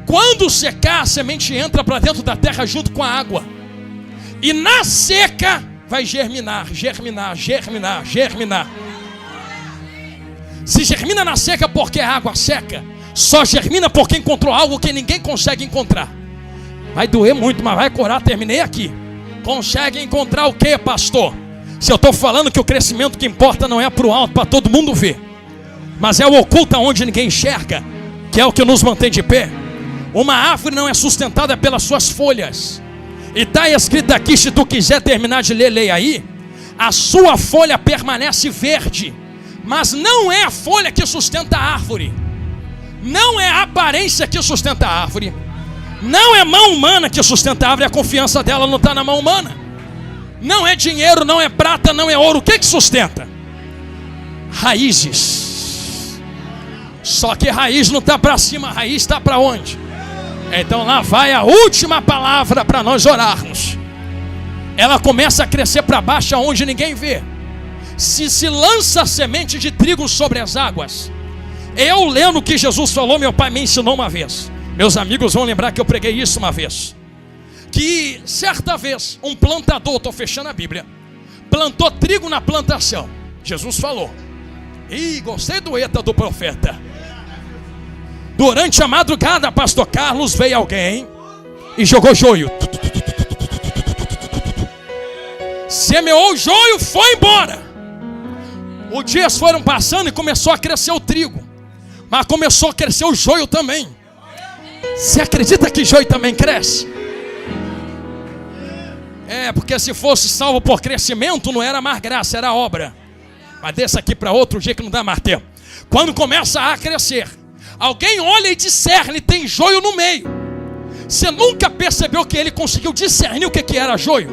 Quando secar, a semente entra para dentro da terra junto com a água. E na seca vai germinar, germinar, germinar, germinar. Se germina na seca porque a água seca, só germina porque encontrou algo que ninguém consegue encontrar. Vai doer muito, mas vai curar. Terminei aqui. Consegue encontrar o que, pastor? Se eu estou falando que o crescimento que importa não é para o alto, para todo mundo ver, mas é o oculto onde ninguém enxerga, que é o que nos mantém de pé. Uma árvore não é sustentada pelas suas folhas. E está escrito aqui, se tu quiser terminar de ler, leia aí. A sua folha permanece verde, mas não é a folha que sustenta a árvore. Não é a aparência que sustenta a árvore. Não é mão humana que sustenta a árvore. A confiança dela não está na mão humana. Não é dinheiro, não é prata, não é ouro. O que sustenta? Raízes. Só que raiz não está para cima, a raiz está para onde? Então lá vai a última palavra para nós orarmos. Ela começa a crescer para baixo aonde ninguém vê. Se lança a semente de trigo sobre as águas. Eu lendo o que Jesus falou, meu pai me ensinou uma vez. Meus amigos vão lembrar que eu preguei isso uma vez. Que certa vez um plantador, estou fechando a Bíblia, plantou trigo na plantação. Jesus falou. Ih, gostei do eta do profeta. Durante a madrugada, pastor Carlos, veio alguém e jogou joio. Semeou o joio, foi embora. Os dias foram passando e começou a crescer o trigo, mas começou a crescer o joio também. Você acredita que joio também cresce? É, porque se fosse salvo por crescimento, não era mais graça, era obra. Mas desse aqui para outro dia que não dá mais tempo. Quando começa a crescer, alguém olha e discerne, tem joio no meio. Você nunca percebeu que ele conseguiu discernir o que era joio?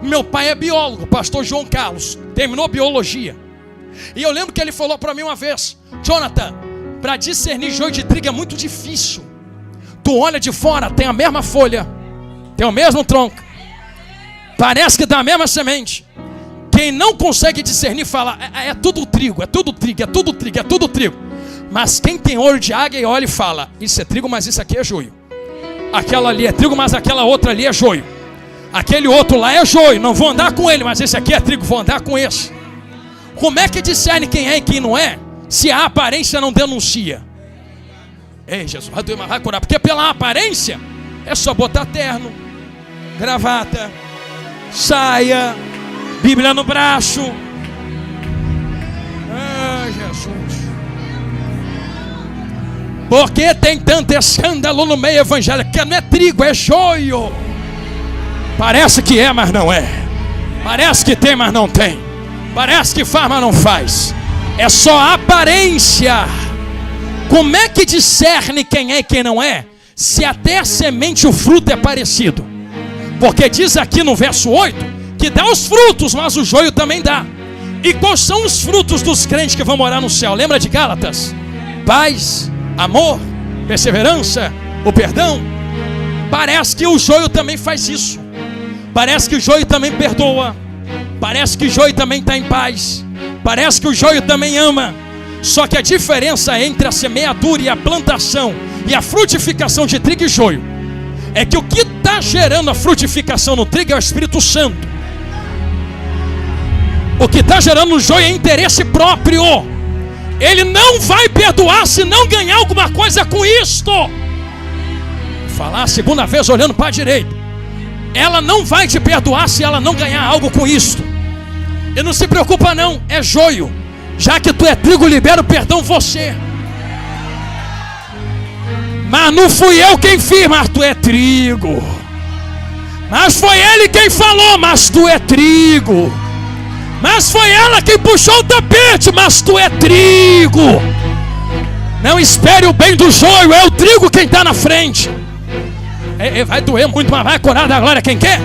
Meu pai é biólogo, pastor João Carlos, terminou biologia. E eu lembro que ele falou para mim uma vez: Jonathan, para discernir joio de trigo é muito difícil. Tu olha de fora, tem a mesma folha, tem o mesmo tronco, parece que dá a mesma semente. Quem não consegue discernir fala, é tudo trigo, é tudo trigo, é tudo trigo, é tudo trigo. Mas quem tem olho de águia e olha e fala, isso é trigo, mas isso aqui é joio. Aquela ali é trigo, mas aquela outra ali é joio. Aquele outro lá é joio, não vou andar com ele, mas esse aqui é trigo, vou andar com esse. Como é que discerne quem é e quem não é, se a aparência não denuncia? Ei, Jesus, vai curar, porque pela aparência é só botar terno, gravata, saia, Bíblia no braço. Ah, Jesus. Porque tem tanto escândalo no meio evangélico que não é trigo, é joio. Parece que é, mas não é. Parece que tem, mas não tem. Parece que faz, mas não faz. É só aparência. Como é que discerne quem é e quem não é, se até a semente e o fruto é parecido? Porque diz aqui no verso 8 que dá os frutos, mas o joio também dá. E quais são os frutos dos crentes que vão morar no céu? Lembra de Gálatas? Paz, amor, perseverança, o perdão. Parece que o joio também faz isso. Parece que o joio também perdoa. Parece que o joio também está em paz. Parece que o joio também ama. Só que a diferença entre a semeadura e a plantação e a frutificação de trigo e joio é que o que está gerando a frutificação no trigo é o Espírito Santo. O que está gerando joio é interesse próprio. Ele não vai perdoar se não ganhar alguma coisa com isto. Vou falar a segunda vez olhando para a direita. Ela não vai te perdoar se ela não ganhar algo com isto. E não se preocupa não, é joio. Já que tu é trigo, libera o perdão você. Mas não fui eu quem fiz, mas tu é trigo. Mas foi ele quem falou, mas tu é trigo. Mas foi ela quem puxou o tapete, mas tu é trigo. Não espere o bem do joio, é o trigo quem está na frente. Vai doer muito, mas vai curar da glória quem quer.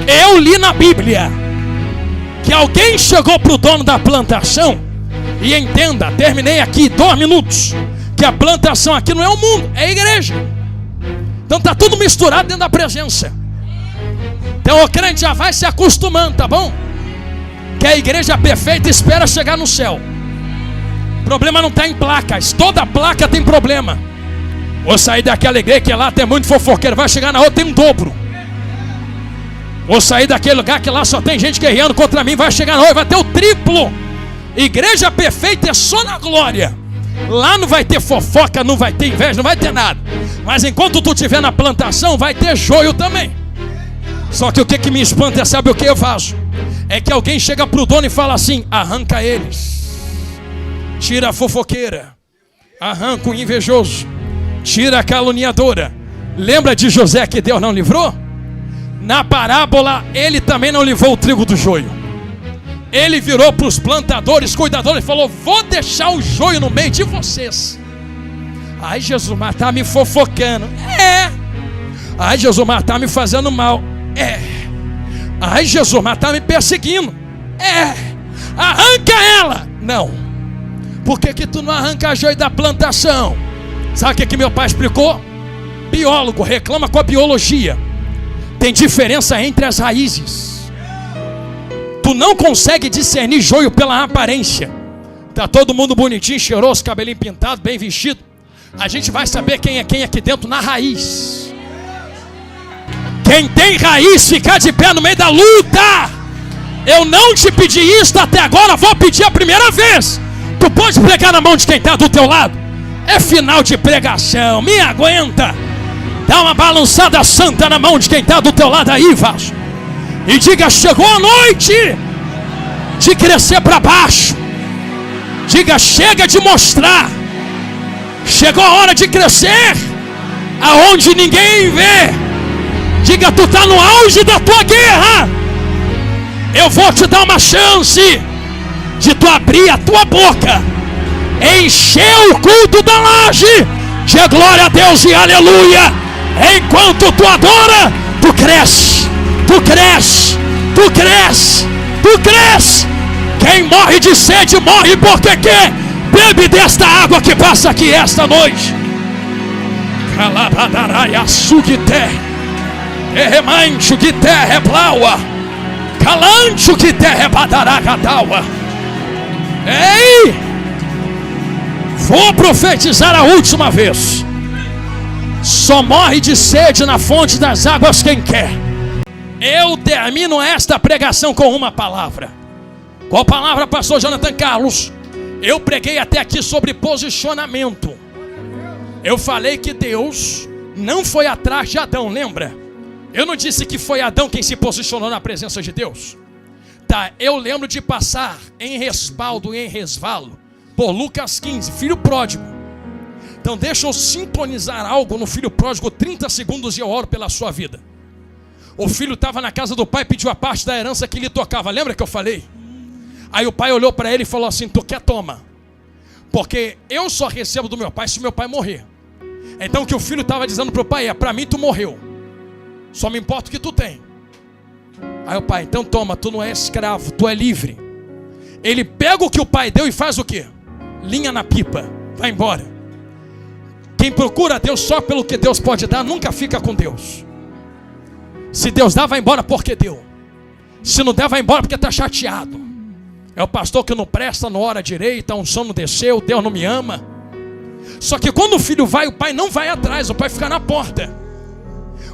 Eu li na Bíblia que alguém chegou para o dono da plantação. E entenda, terminei aqui 2 minutos, que a plantação aqui não é o mundo, é a igreja. Então está tudo misturado dentro da presença. Então o crente já vai se acostumando, tá bom? Que a igreja perfeita espera chegar no céu. O problema não está em placas. Toda placa tem problema. Vou sair daquela igreja que lá tem muito fofoqueiro, vai chegar na outra tem um dobro. Vou sair daquele lugar que lá só tem gente guerreando contra mim, vai chegar na outra, vai ter o triplo. Igreja perfeita é só na glória. Lá não vai ter fofoca, não vai ter inveja, não vai ter nada. Mas enquanto tu estiver na plantação, vai ter joio também. Só que o que me espanta é, sabe o que eu faço? É que alguém chega pro dono e fala assim: arranca eles, tira a fofoqueira, arranca o invejoso, tira a caluniadora. Lembra de José que Deus não livrou? Na parábola ele também não livrou o trigo do joio. Ele virou para os plantadores, cuidadores e falou: vou deixar o joio no meio de vocês. Ai Jesus, mas tá me fofocando. Ai Jesus, mas tá me fazendo mal. Ai Jesus, mas tá me perseguindo. Arranca ela. Não. Por que tu não arranca joio da plantação? Sabe o que meu pai explicou? Biólogo, reclama com a biologia. Tem diferença entre as raízes. Tu não consegue discernir joio pela aparência. Tá todo mundo bonitinho, cheiroso, cabelinho pintado, bem vestido. A gente vai saber quem é quem aqui dentro na raiz. Quem tem raiz ficar de pé no meio da luta. Eu não te pedi isso até agora, vou pedir a primeira vez. Tu pode pregar na mão de quem está do teu lado. É final de pregação, me aguenta. Dá uma balançada santa na mão de quem está do teu lado aí, Vasco. E diga: chegou a noite de crescer para baixo. Diga: chega de mostrar. Chegou a hora de crescer aonde ninguém vê. Diga: tu está no auge da tua guerra. Eu vou te dar uma chance de tu abrir a tua boca, encher o culto da laje de glória a Deus e aleluia. Enquanto tu adora, tu cresce, tu cresce, tu cresce, tu cresce. Quem morre de sede morre porque quer. Bebe desta água que passa aqui esta noite. Calabadaraia sugité, erremancho que terra é blaua, calancho que terra é badaragadaua. Ei! Vou profetizar a última vez. Só morre de sede na fonte das águas quem quer. Eu termino esta pregação com uma palavra. Qual palavra, pastor Jonathan Carlos? Eu preguei até aqui sobre posicionamento. Eu falei que Deus não foi atrás de Adão, lembra? Eu não disse que foi Adão quem se posicionou na presença de Deus. Tá, eu lembro de passar em respaldo e em resvalo por Lucas 15, filho pródigo. Então deixa eu sintonizar algo no filho pródigo, 30 segundos, e eu oro pela sua vida. O filho estava na casa do pai, pediu a parte da herança que lhe tocava. Lembra que eu falei? Aí o pai olhou para ele e falou assim: tu quer, toma. Porque eu só recebo do meu pai se meu pai morrer. Então o que o filho estava dizendo para o pai é: para mim tu morreu, só me importa o que tu tem. Aí o pai: então toma, tu não é escravo, tu é livre. Ele pega o que o pai deu e faz o quê? Linha na pipa, vai embora. Quem procura Deus só pelo que Deus pode dar, nunca fica com Deus. Se Deus dá, vai embora porque deu. Se não der, vai embora porque está chateado. É o pastor que não presta, não ora direito, a unção não desceu, Deus não me ama. Só que quando o filho vai, o pai não vai atrás, o pai fica na porta.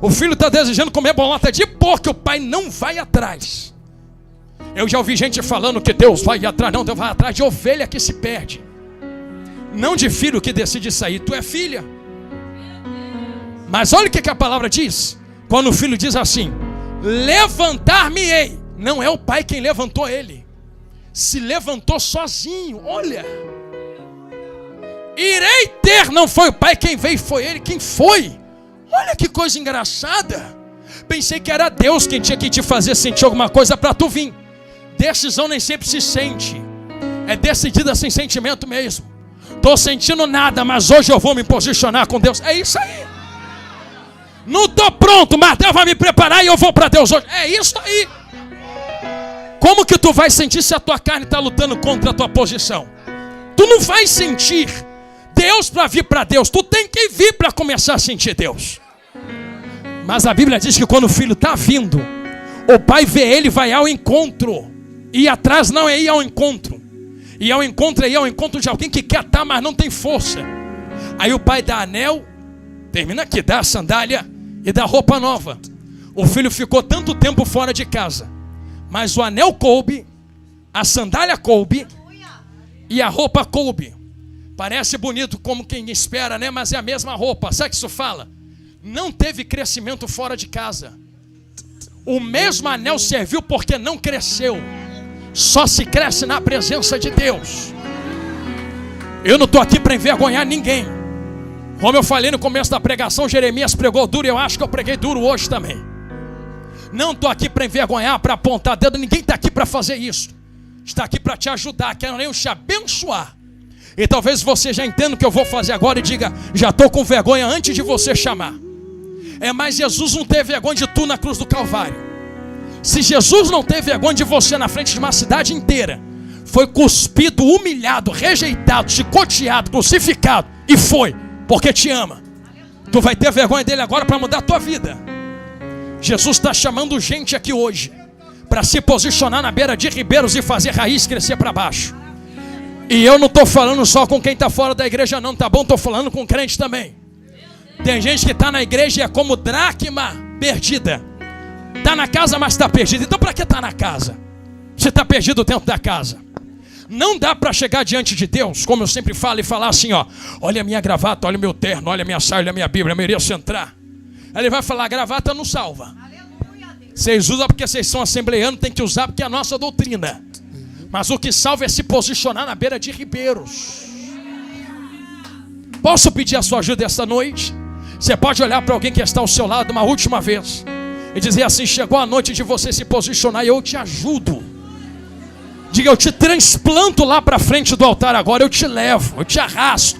O filho está desejando comer bolota de porco, o pai não vai atrás. Eu já ouvi gente falando que Deus vai atrás. Não, Deus vai atrás de ovelha que se perde, não de filho que decide sair. Tu é filha. Mas olha o que a palavra diz. Quando o filho diz assim: levantar-me-ei. Não é o pai quem levantou ele. Se levantou sozinho. Olha. Irei ter. Não foi o pai quem veio, foi ele quem foi. Olha que coisa engraçada. Pensei que era Deus quem tinha que te fazer sentir alguma coisa para tu vir. Decisão nem sempre se sente. É decidida sem sentimento mesmo. Estou sentindo nada, mas hoje eu vou me posicionar com Deus. É isso aí. Não estou pronto, mas Deus vai me preparar e eu vou para Deus hoje. É isso aí. Como que tu vai sentir se a tua carne está lutando contra a tua posição? Tu não vai sentir Deus para vir para Deus. Tu tem que vir para começar a sentir Deus. Mas a Bíblia diz que quando o filho está vindo, o pai vê ele, vai ao encontro. Ir atrás não é ir ao encontro. Ir ao encontro é ir ao encontro de alguém que quer estar, mas não tem força. Aí o pai dá anel, termina aqui, dá a sandália e dá roupa nova. O filho ficou tanto tempo fora de casa, mas o anel coube, a sandália coube e a roupa coube. Parece bonito como quem espera, né? Mas é a mesma roupa. Sabe o que isso fala? Não teve crescimento fora de casa. O mesmo anel serviu porque não cresceu. Só se cresce na presença de Deus. Eu não estou aqui para envergonhar ninguém. Como eu falei no começo da pregação, Jeremias pregou duro e eu acho que eu preguei duro hoje também. Não estou aqui para envergonhar, para apontar dedo. Ninguém está aqui para fazer isso. Está aqui para te ajudar, quero te abençoar. E talvez você já entenda o que eu vou fazer agora e diga: já estou com vergonha antes de você chamar. Mas Jesus não teve vergonha de tu na cruz do Calvário. Se Jesus não teve vergonha de você na frente de uma cidade inteira, foi cuspido, humilhado, rejeitado, chicoteado, crucificado, e foi, porque te ama. Tu vai ter vergonha dele agora para mudar a tua vida. Jesus está chamando gente aqui hoje para se posicionar na beira de ribeiros e fazer raiz crescer para baixo. E eu não estou falando só com quem está fora da igreja não, tá bom? Estou falando com crente também. Tem gente que está na igreja e é como dracma perdida. Está na casa, mas está perdida. Então para que está na casa? Você está perdido dentro da casa. Não dá para chegar diante de Deus, como eu sempre falo, e falar assim, ó: olha a minha gravata, olha o meu terno, olha a minha saia, olha a minha Bíblia, eu mereço entrar. Aí ele vai falar: a gravata não salva. Vocês usam porque vocês são assembleanos, tem que usar porque é a nossa doutrina. Mas o que salva é se posicionar na beira de ribeiros. Posso pedir a sua ajuda esta noite? Você pode olhar para alguém que está ao seu lado uma última vez e dizer assim: chegou a noite de você se posicionar e eu te ajudo. Diga: eu te transplanto lá para frente do altar agora, eu te levo, eu te arrasto.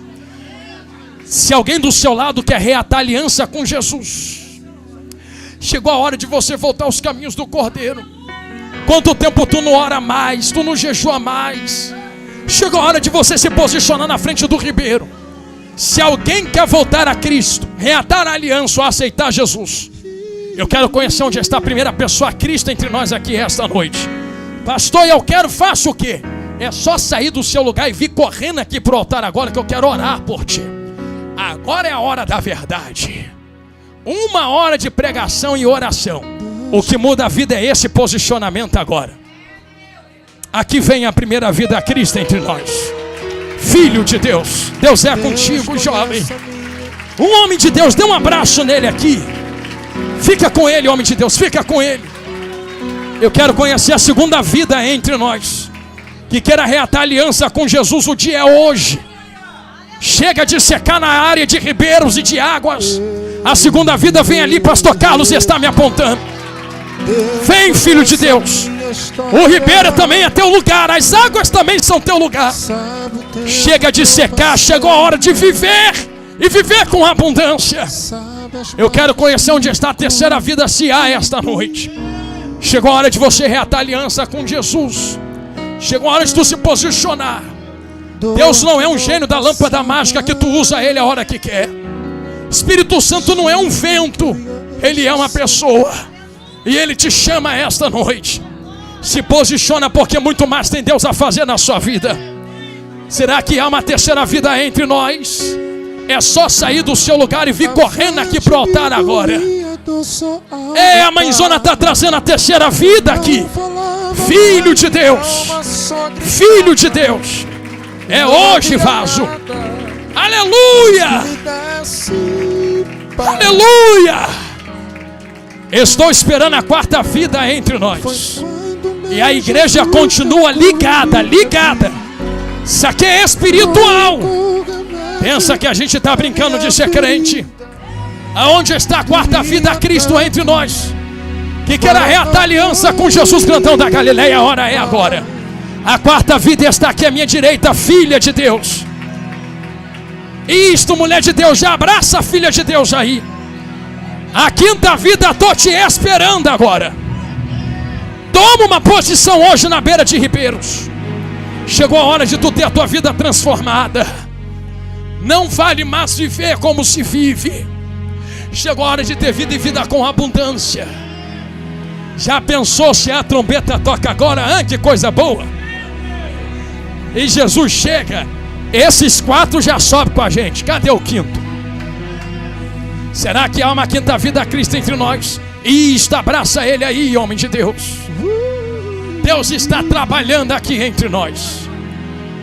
Se alguém do seu lado quer reatar aliança com Jesus, chegou a hora de você voltar aos caminhos do Cordeiro. Quanto tempo tu não ora mais, tu não jejua mais? Chegou a hora de você se posicionar na frente do ribeiro. Se alguém quer voltar a Cristo, reatar a aliança ou aceitar Jesus, eu quero conhecer onde está a primeira pessoa, Cristo, entre nós aqui esta noite. Pastor, eu quero, faço o quê? É só sair do seu lugar e vir correndo aqui para o altar agora, que eu quero orar por ti. Agora é a hora da verdade. 1 hora de pregação e oração. O que muda a vida é esse posicionamento agora. Aqui vem a primeira vida a Cristo entre nós. Filho de Deus, Deus é contigo, jovem. Um homem de Deus, dê um abraço nele aqui. Fica com ele, homem de Deus, fica com ele. Eu quero conhecer a segunda vida entre nós, que queira reatar aliança com Jesus. O dia é hoje. Chega de secar na área de ribeiros e de águas. A segunda vida vem ali, pastor Carlos está me apontando. Vem, filho de Deus. O ribeiro também é teu lugar, as águas também são teu lugar. Chega de secar, chegou a hora de viver, e viver com abundância. Eu quero conhecer onde está a terceira vida, se há esta noite. Chegou a hora de você reatar aliança com Jesus. Chegou a hora de tu se posicionar. Deus não é um gênio da lâmpada mágica que tu usa ele a hora que quer. Espírito Santo não é um vento, ele é uma pessoa. E ele te chama esta noite. Se posiciona, porque muito mais tem Deus a fazer na sua vida. Será que há uma terceira vida entre nós? É só sair do seu lugar e vir correndo aqui pro altar agora. A mãezona está trazendo a terceira vida aqui. Filho de Deus. Filho de Deus. É hoje, vaso. Aleluia. Aleluia. Estou esperando a quarta vida entre nós. E a igreja continua ligada. Isso aqui é espiritual. Pensa que a gente está brincando de ser crente. Aonde está a quarta vida? Cristo entre nós, que quer reatar aliança com Jesus, grandão da Galileia. A hora é agora. A quarta vida está aqui à minha direita, filha de Deus. Isto, mulher de Deus, já abraça a filha de Deus aí. A quinta vida, estou te esperando agora. Toma uma posição hoje na beira de ribeiros. Chegou a hora de tu ter a tua vida transformada. Não vale mais viver como se vive. Chegou a hora de ter vida e vida com abundância. Já pensou se a trombeta toca agora? Que coisa boa. E Jesus chega. Esses 4 já sobem com a gente. Cadê o quinto? Será que há uma quinta vida a Cristo entre nós? Isto, abraça ele aí, homem de Deus. Deus está trabalhando aqui entre nós.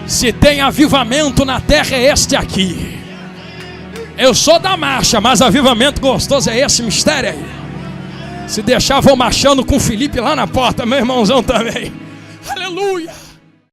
Se tem avivamento na terra, é este aqui. Eu sou da marcha, mas avivamento gostoso é esse mistério aí. Se deixar, vou marchando com o Felipe lá na porta, meu irmãozão também. Aleluia.